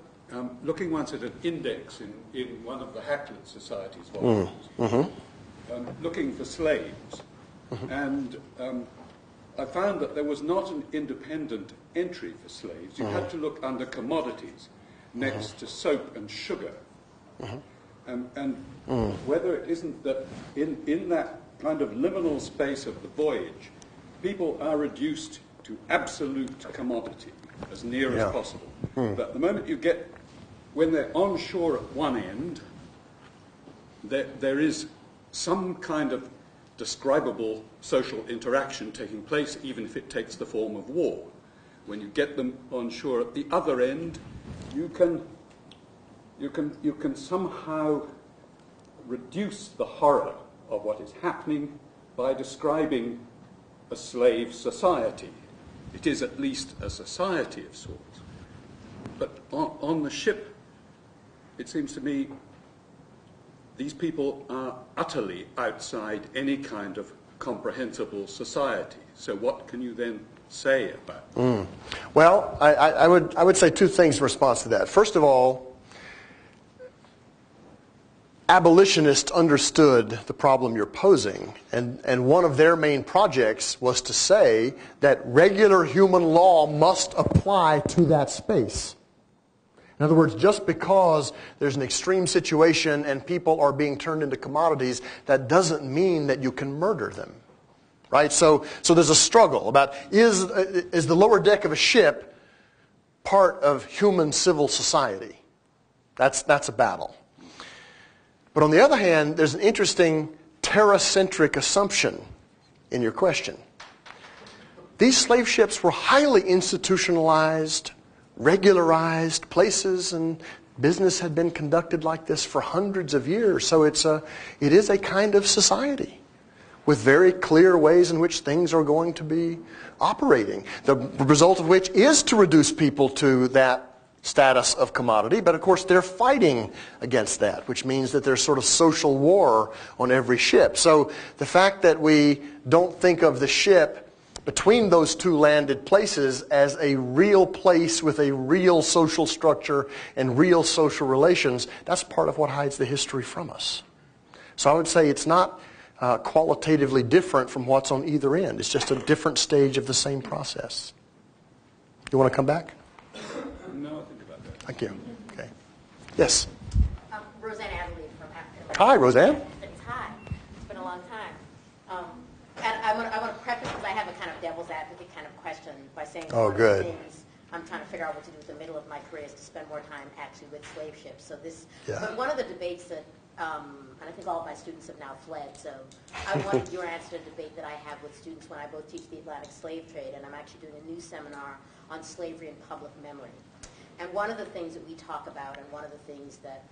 looking once at an index in one of the Hacklet Society's volumes, looking for slaves, and I found that there was not an independent entry for slaves. You had to look under commodities next to soap and sugar. And whether it isn't that in that kind of liminal space of the voyage, people are reduced to absolute commodity as near as possible. But the moment you get, when they're on shore at one end, there is some kind of describable social interaction taking place, even if it takes the form of war. When you get them on shore at the other end, you can somehow reduce the horror of what is happening by describing a slave society. It is at least a society of sorts. But on the ship, it seems to me, these people are utterly outside any kind of comprehensible society. So what can you then say about that?
Well, I would say two things in response to that. First of all, abolitionists understood the problem you're posing, and one of their main projects was to say that regular human law must apply to that space. In other words, just because there's an extreme situation and people are being turned into commodities, that doesn't mean that you can murder them. Right? So there's a struggle about, is the lower deck of a ship part of human civil society? That's a battle. But on the other hand, there's an interesting terracentric assumption in your question. These slave ships were highly institutionalized, regularized places, and business had been conducted like this for hundreds of years. So it is a kind of society with very clear ways in which things are going to be operating. The result of which is to reduce people to that status of commodity, but of course they're fighting against that, which means that there's sort of social war on every ship. So the fact that we don't think of the ship between those two landed places as a real place with a real social structure and real social relations, that's part of what hides the history from us. So I would say it's not qualitatively different from what's on either end. It's just a different stage of the same process. You want to come back?
No, I'll think about that.
Thank you. Okay. Yes.
Roseanne Adelaide from Africa.
Hi, Roseanne.
Hi. It's been a long time. And I want to preface, because I have a kind of devil's advocate kind of question by saying one of the things I'm trying to figure out what to do with the middle of my career is to spend more time actually with slave ships. So but one of the debates that, and I think all of my students have now fled, so I wanted your answer to a debate that I have with students when I both teach the Atlantic slave trade, and I'm actually doing a new seminar on slavery and public memory. And one of the things that we talk about, and one of the things that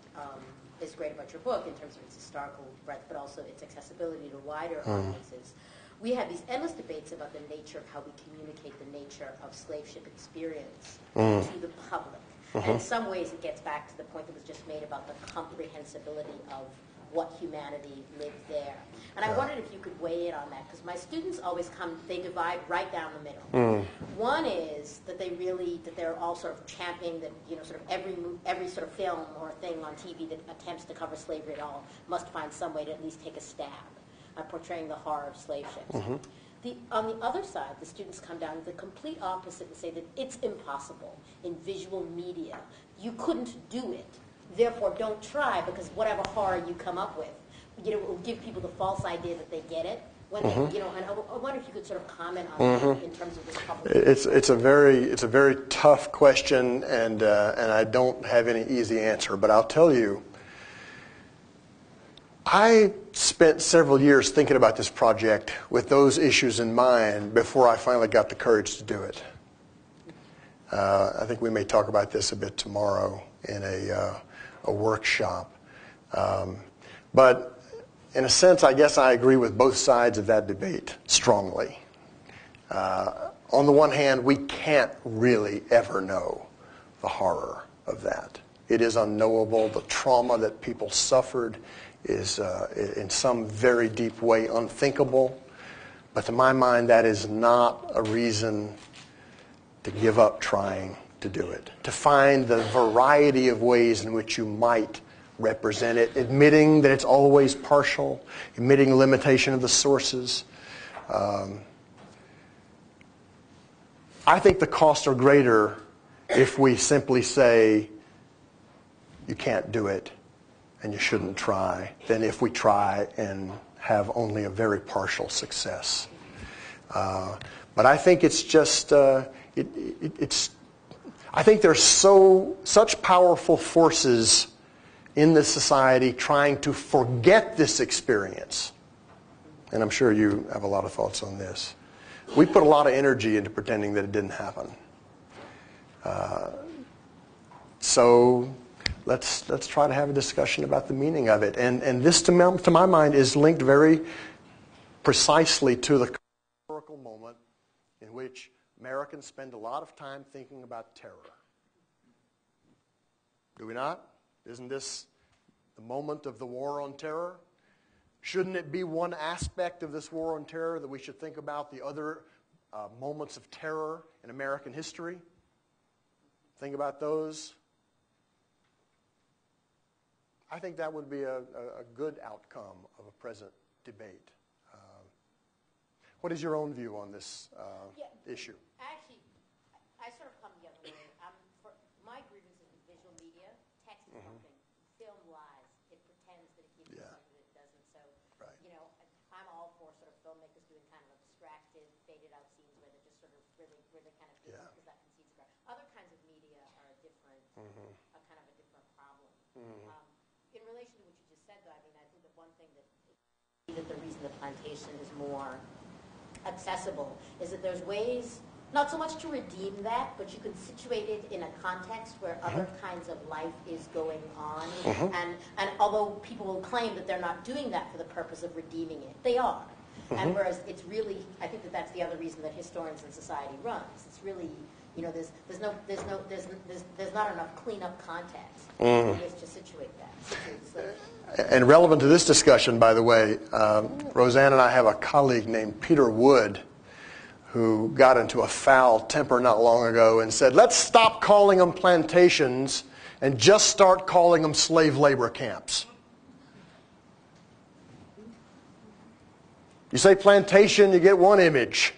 is great about your book in terms of its historical breadth, but also its accessibility to wider audiences, we have these endless debates about the nature of how we communicate the nature of slave ship experience to the public. And in some ways it gets back to the point that was just made about the comprehensibility of what humanity lived there. And I wondered if you could weigh in on that, because my students always they divide right down the middle. One is that they're all sort of championing that, sort of every sort of film or thing on TV that attempts to cover slavery at all must find some way to at least take a stab at portraying the horror of slave ships. On the other side, the students come down to the complete opposite and say that it's impossible in visual media. You couldn't do it. Therefore, don't try, because whatever horror you come up with, it will give people the false idea that they get it. When they, and I wonder if you could sort of comment on that in terms of this public.
It's a very tough question, and I don't have any easy answer. But I'll tell you, I spent several years thinking about this project with those issues in mind before I finally got the courage to do it. I think we may talk about this a bit tomorrow in a workshop. But in a sense, I guess I agree with both sides of that debate strongly. On the one hand, we can't really ever know the horror of that. It is unknowable. The trauma that people suffered is in some very deep way unthinkable. But to my mind, that is not a reason to give up trying to do it. To find the variety of ways in which you might represent it, admitting that it's always partial, admitting limitation of the sources. I think the costs are greater if we simply say you can't do it and you shouldn't try, than if we try and have only a very partial success. But I think it's just, I think there's such powerful forces in this society trying to forget this experience. And I'm sure you have a lot of thoughts on this. We put a lot of energy into pretending that it didn't happen. So let's try to have a discussion about the meaning of it. And this, to my mind, is linked very precisely to the historical moment in which Americans spend a lot of time thinking about terror. Do we not? Isn't this the moment of the war on terror? Shouldn't it be one aspect of this war on terror that we should think about the other moments of terror in American history? Think about those. I think that would be a good outcome of a present debate. What is your own view on this issue?
Actually, I sort of come the other way. My grievance is with visual media. Text is something. Film lies. It pretends that it gives you something that it doesn't. So, I'm all for sort of filmmakers doing kind of abstracted, faded out scenes where they're just sort of where they kind of do because that concedes graph. Other kinds of media are a different, a kind of a different problem. In relation to what you just said, though, I mean, I think that one thing that the reason the plantation is more accessible is that there's ways, not so much to redeem that, but you can situate it in a context where other kinds of life is going on. And although people will claim that they're not doing that for the purpose of redeeming it, they are. And whereas it's really, I think that that's the other reason that Historians in Society runs. It's really, there's not enough cleanup context to situate that.
And relevant to this discussion, by the way, Roseanne and I have a colleague named Peter Wood who got into a foul temper not long ago and said, let's stop calling them plantations and just start calling them slave labor camps. You say plantation, you get one image.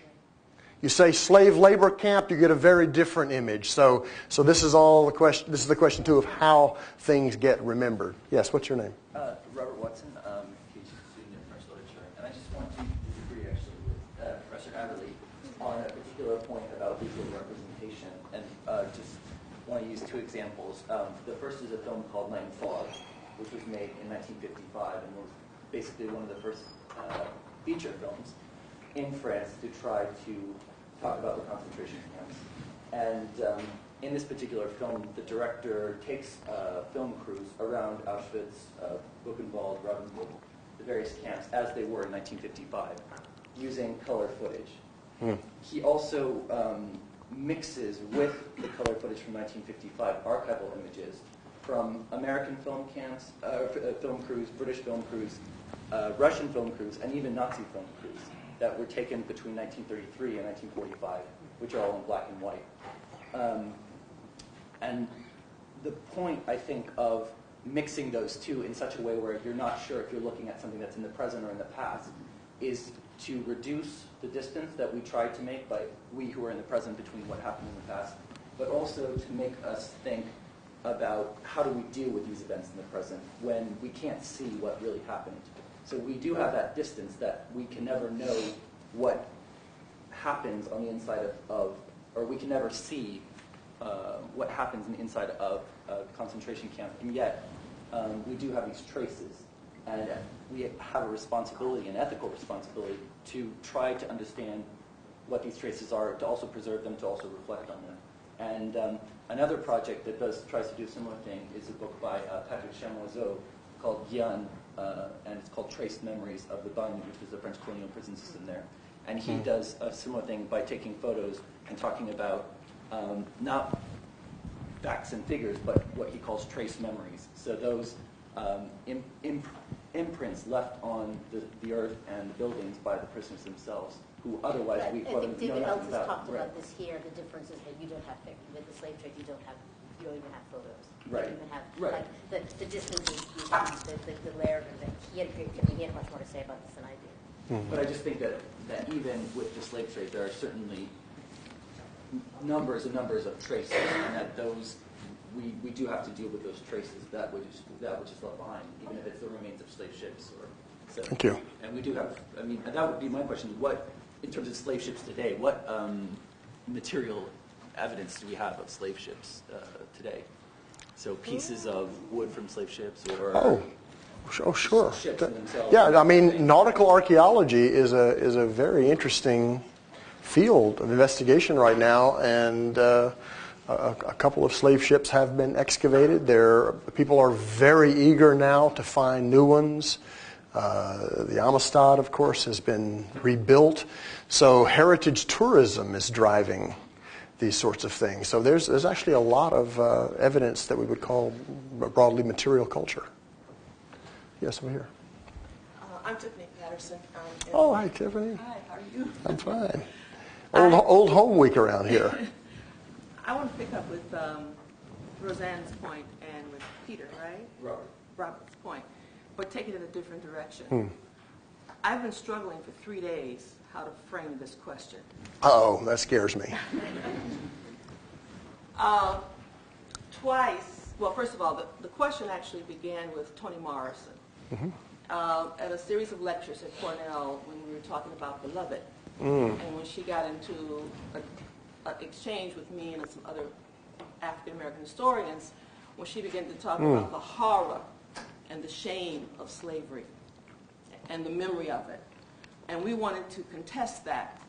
You say slave labor camp, you get a very different image. So this is all the question. This is the question too of how things get remembered. Yes, what's your name?
Robert Watson, PhD student in French literature, and I just want to disagree actually with Professor Adderley on a particular point about visual representation, and just want to use two examples. The first is a film called Night and Fog, which was made in 1955 and was basically one of the first feature films in France to try to talk about the concentration camps. And in this particular film, the director takes film crews around Auschwitz, Buchenwald, Ravensbrück, the various camps as they were in 1955, using color footage. He also mixes with the color footage from 1955 archival images from American film camps, film crews, British film crews, Russian film crews, and even Nazi film crews that were taken between 1933 and 1945, which are all in black and white. And the point, I think, of mixing those two in such a way where you're not sure if you're looking at something that's in the present or in the past is to reduce the distance that we try to make by we who are in the present between what happened in the past, but also to make us think about how do we deal with these events in the present when we can't see what really happened. So we do have that distance that we can never know what happens on the inside of or we can never see what happens in the inside of a concentration camp. And yet, we do have these traces. And we have a responsibility, an ethical responsibility, to try to understand what these traces are, to also preserve them, to also reflect on them. And another project that tries to do a similar thing is a book by Patrick Chamoiseau called Guyane, and it's called Traced Memories of the Bagne, which was the French colonial prison system there. And he does a similar thing by taking photos and talking about not facts and figures, but what he calls trace memories. So those imprints left on the earth and the buildings by the prisoners themselves, who otherwise
I think David Ellis has talked
right.
about this here. The difference is that you don't have with the slave trade. You don't even have photos.
Right.
You don't even have
right.
like the distances, the layer of things. He had much more to say about this than I do.
But I just think that even with the slave trade, there are certainly numbers and numbers of traces, and that those we do have to deal with those traces that which is left behind, even if it's the remains of slave ships. So.
Thank you.
And we do have. I mean, that would be my question: what, in terms of slave ships today, what material evidence do we have of slave ships today? So pieces of wood from slave ships, or
sure.
Ships themselves.
Yeah, I mean, nautical archaeology is a very interesting field of investigation right now, and a couple of slave ships have been excavated. People are very eager now to find new ones. The Amistad, of course, has been rebuilt. So heritage tourism is driving these sorts of things. So there's actually a lot of evidence that we would call broadly material culture. Yes, I'm here.
I'm Tiffany Patterson.
Oh, hi, Tiffany.
Hi, how are you?
I'm fine. Old home week around here.
I want to pick up with Roseanne's point and with Peter, right? Robert's point, but take it in a different direction. I've been struggling for 3 days how to frame this question.
Uh-oh, that scares me.
Twice, well, first of all, the question actually began with Toni Morrison at a series of lectures at Cornell when we were talking about Beloved. And when she got into an exchange with me and some other African-American historians, when she began to talk about the horror and the shame of slavery and the memory of it. And we wanted to contest that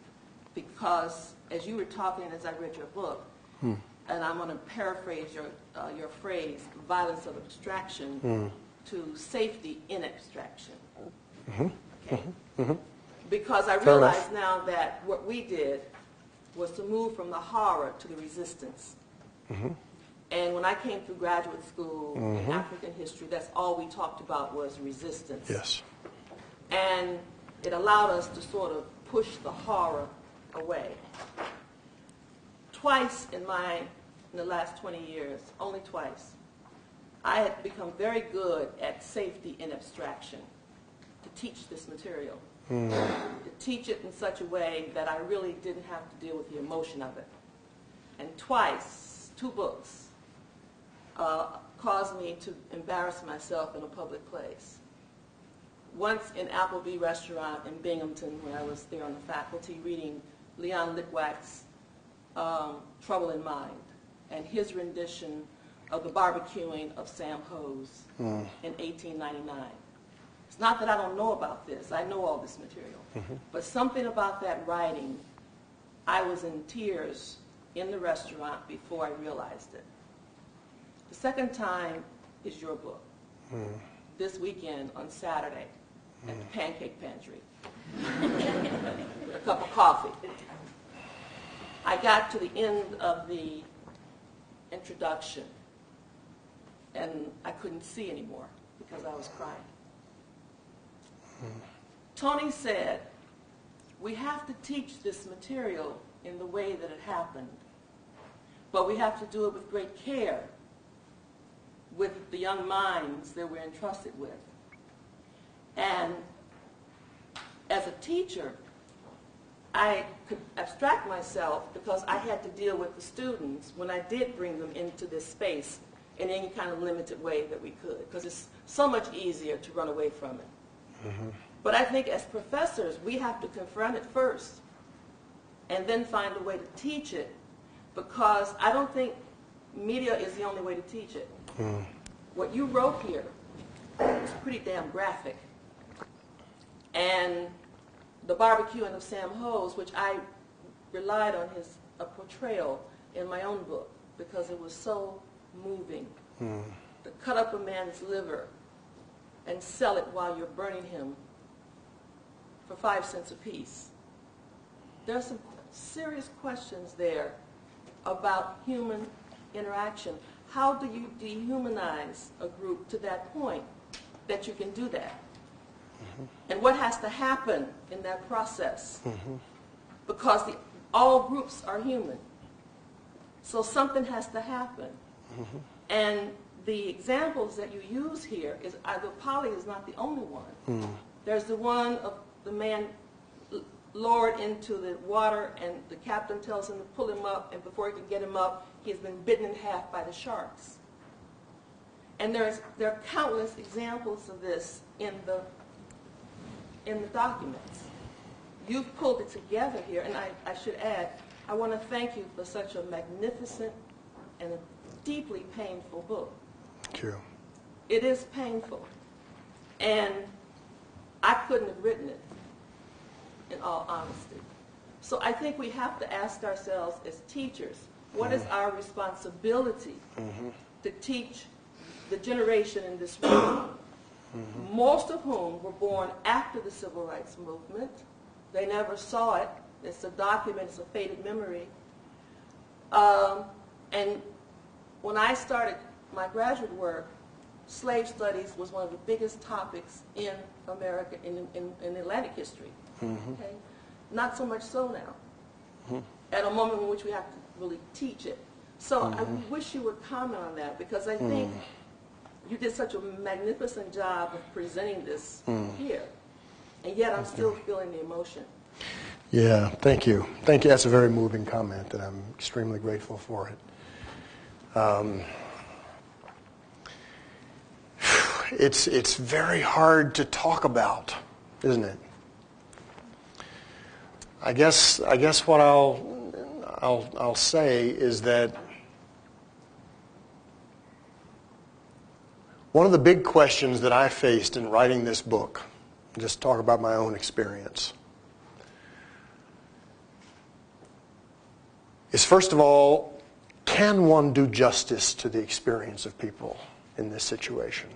because as you were talking, as I read your book, and I'm going to paraphrase your phrase, violence of abstraction to safety in abstraction. Okay? Because I realize now that what we did was to move from the horror to the resistance.
Mm-hmm.
And when I came through graduate school in African history, that's all we talked about was resistance.
Yes.
And it allowed us to sort of push the horror away. Twice in the last 20 years, only twice, I had become very good at safety in abstraction to teach this material. To teach it in such a way that I really didn't have to deal with the emotion of it. And twice, 2 books, caused me to embarrass myself in a public place. Once in Applebee Restaurant in Binghamton, when I was there on the faculty, reading Leon Litwack's Trouble in Mind, and his rendition of the barbecuing of Sam Hose in 1899. It's not that I don't know about this. I know all this material. But something about that writing, I was in tears in the restaurant before I realized it. The second time is your book. This weekend on Saturday at the Pancake Pantry with a cup of coffee. I got to the end of the introduction and I couldn't see anymore because I was crying. Tony said, we have to teach this material in the way that it happened, but we have to do it with great care with the young minds that we're entrusted with. And as a teacher, I could abstract myself because I had to deal with the students when I did bring them into this space in any kind of limited way that we could, because it's so much easier to run away from it. But I think as professors, we have to confront it first and then find a way to teach it, because I don't think media is the only way to teach it. What you wrote here is pretty damn graphic. And the barbecuing of Sam Hose, which I relied on his portrayal in my own book because it was so moving. To cut up a man's liver and sell it while you're burning him for 5 cents a piece. There are some serious questions there about human interaction. How do you dehumanize a group to that point that you can do that? And what has to happen in that process? Because all groups are human. So something has to happen. And the examples that you use here is either Pali is not the only one. There's the one of the man lowered into the water and the captain tells him to pull him up, and before he can get him up, he has been bitten in half by the sharks. And there are countless examples of this in the documents. You've pulled it together here, and I should add, I want to thank you for such a magnificent and a deeply painful book.
Thank you.
It is painful. And I couldn't have written it, in all honesty. So I think we have to ask ourselves as teachers, what is our responsibility to teach the generation in this room, most of whom were born after the Civil Rights Movement. They never saw it. It's a document, it's a faded memory. And when I started my graduate work, slave studies was one of the biggest topics in America, in Atlantic history. Okay? Not so much so now, at a moment in which we have to really teach it. So I wish you would comment on that, because I think you did such a magnificent job of presenting this here, and yet I'm still feeling the emotion.
Yeah, thank you. Thank you. That's a very moving comment, and I'm extremely grateful for it. It's very hard to talk about, isn't it? I guess what I'll say is that one of the big questions that I faced in writing this book, just talk about my own experience, is first of all, can one do justice to the experience of people in this situation?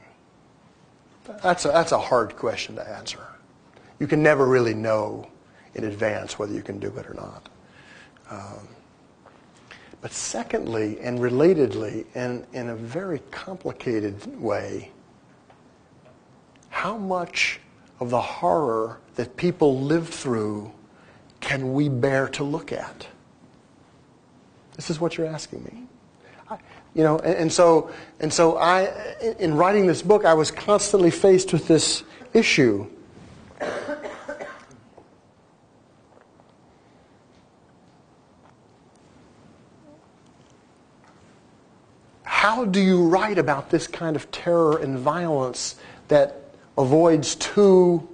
That's a hard question to answer. You can never really know in advance whether you can do it or not. But secondly, and relatedly, and in a very complicated way, how much of the horror that people lived through can we bear to look at? This is what you're asking me. And so I, in writing this book, I was constantly faced with this issue. How do you write about this kind of terror and violence that avoids two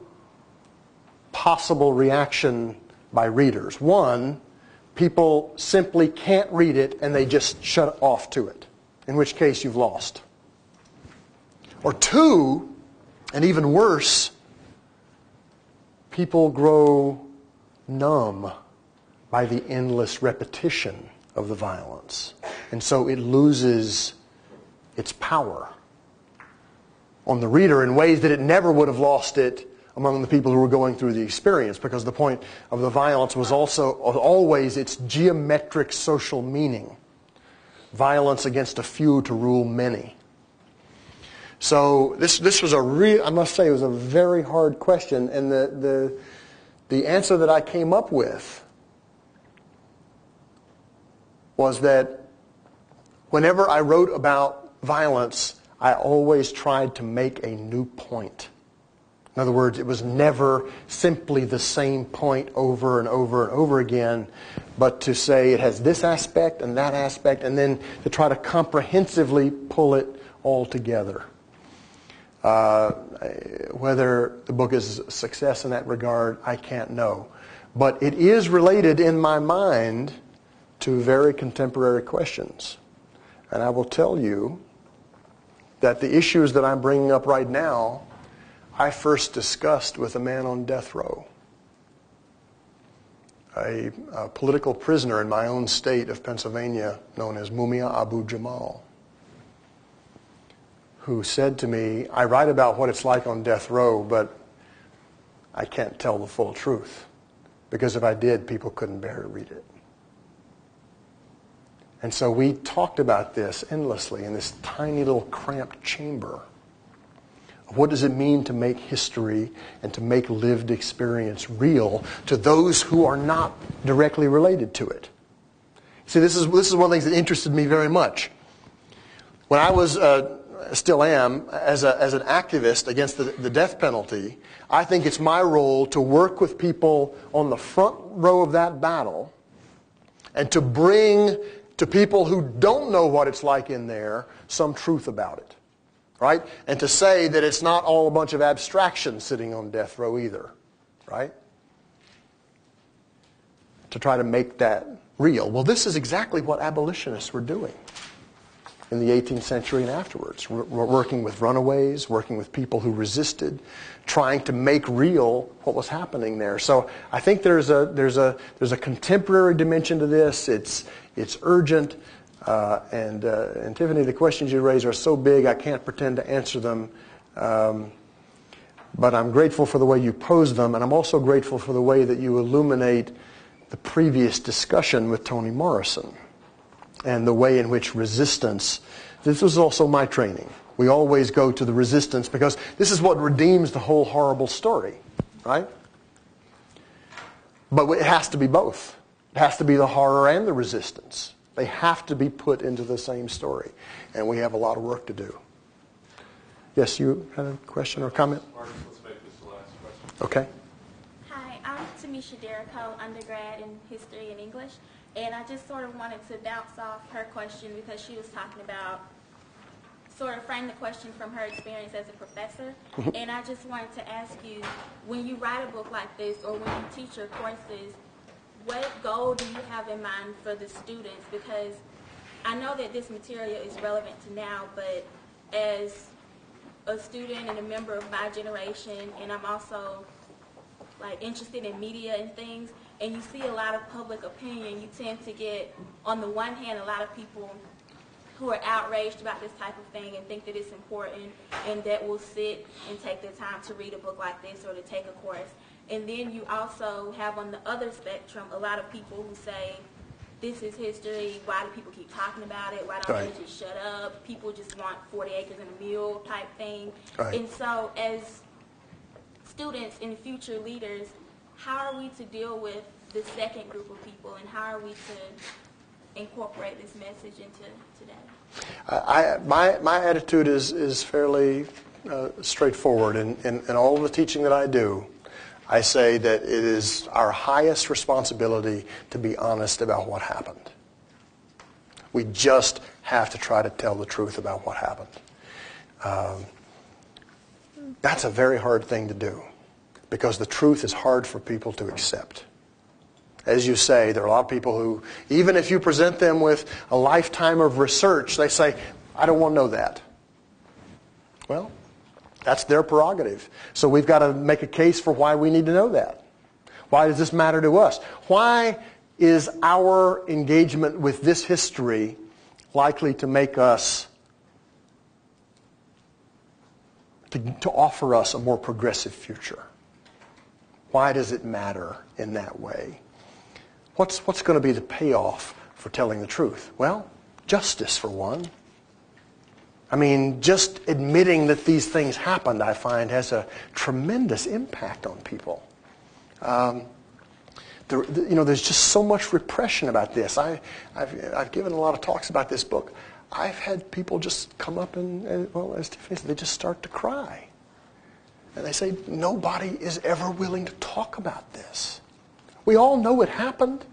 possible reaction by readers? One, people simply can't read it and they just shut off to it, in which case you've lost. Or two, and even worse, people grow numb by the endless repetition of the violence. And so it loses its power on the reader in ways that it never would have lost it among the people who were going through the experience, because the point of the violence was also always its geometric social meaning. Violence against a few to rule many. So this was I must say, it was a very hard question, and the answer that I came up with was that whenever I wrote about violence, I always tried to make a new point. In other words, it was never simply the same point over and over and over again, but to say it has this aspect and that aspect, and then to try to comprehensively pull it all together. Whether the book is a success in that regard, I can't know. But it is related in my mind to very contemporary questions. And I will tell you that the issues that I'm bringing up right now, I first discussed with a man on death row, a political prisoner in my own state of Pennsylvania known as Mumia Abu Jamal, who said to me, I write about what it's like on death row, but I can't tell the full truth, because if I did, people couldn't bear to read it. And so we talked about this endlessly in this tiny little cramped chamber. What does it mean to make history and to make lived experience real to those who are not directly related to it? See, this is one of the things that interested me very much. When I was, still am, as an activist against the death penalty, I think it's my role to work with people on the front row of that battle and to bring to people who don't know what it's like in there some truth about it. Right? And to say that it's not all a bunch of abstraction sitting on death row either. Right? To try to make that real. Well, this is exactly what abolitionists were doing in the 18th century and afterwards. Working with runaways, working with people who resisted, trying to make real what was happening there. So I think there's a contemporary dimension to this. It's urgent. And Tiffany, the questions you raise are so big I can't pretend to answer them. But I'm grateful for the way you pose them, and I'm also grateful for the way that you illuminate the previous discussion with Toni Morrison and the way in which resistance, this was also my training. We always go to the resistance because this is what redeems the whole horrible story, right? But it has to be both. It has to be the horror and the resistance. They have to be put into the same story. And we have a lot of work to do. Yes, you had a question or comment?
Marcus, let's make this the last question.
Okay.
Hi, I'm Tamisha Derrico, undergrad in history and English. And I just sort of wanted to bounce off her question because she was talking about, sort of frame the question from her experience as a professor. And I just wanted to ask you, when you write a book like this or when you teach your courses, what goal do you have in mind for the students? Because I know that this material is relevant to now, but as a student and a member of my generation, and I'm also interested in media and things, and you see a lot of public opinion, you tend to get, on the one hand, a lot of people who are outraged about this type of thing and think that it's important and that will sit and take the time to read a book like this or to take a course. And then you also have on the other spectrum a lot of people who say, this is history, why do people keep talking about it? Why don't
Right.
they just shut up? People just want 40 acres and a mule type thing.
Right.
And so as students and future leaders, how are we to deal with the second group of people, and how are we to incorporate this message into today?
My attitude is fairly straightforward. In all the teaching that I do, I say that it is our highest responsibility to be honest about what happened. We just have to try to tell the truth about what happened. That's a very hard thing to do, because the truth is hard for people to accept. As you say, there are a lot of people who, even if you present them with a lifetime of research, they say, I don't want to know that. Well, that's their prerogative. So we've got to make a case for why we need to know that. Why does this matter to us? Why is our engagement with this history likely to make us, to offer us a more progressive future? Why does it matter in that way? What's going to be the payoff for telling the truth? Well, justice for one. I mean, just admitting that these things happened, I find, has a tremendous impact on people. There's just so much repression about this. I've given a lot of talks about this book. I've had people just come up and well, as Tiffany said, they just start to cry. And they say, nobody is ever willing to talk about this. We all know it happened.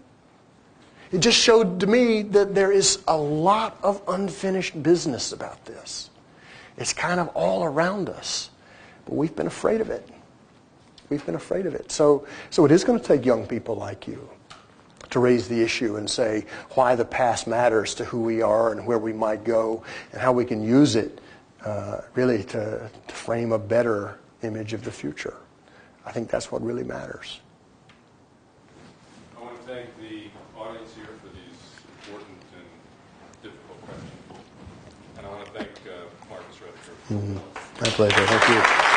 It just showed to me that there is a lot of unfinished business about this. It's kind of all around us. But we've been afraid of it. We've been afraid of it. So it is going to take young people like you to raise the issue and say why the past matters to who we are and where we might go, and how we can use it really to frame a better image of the future. I think that's what really matters.
I want to thank the audience here for these important and difficult questions. And I want to thank Marcus Rediker.
My pleasure. Thank you.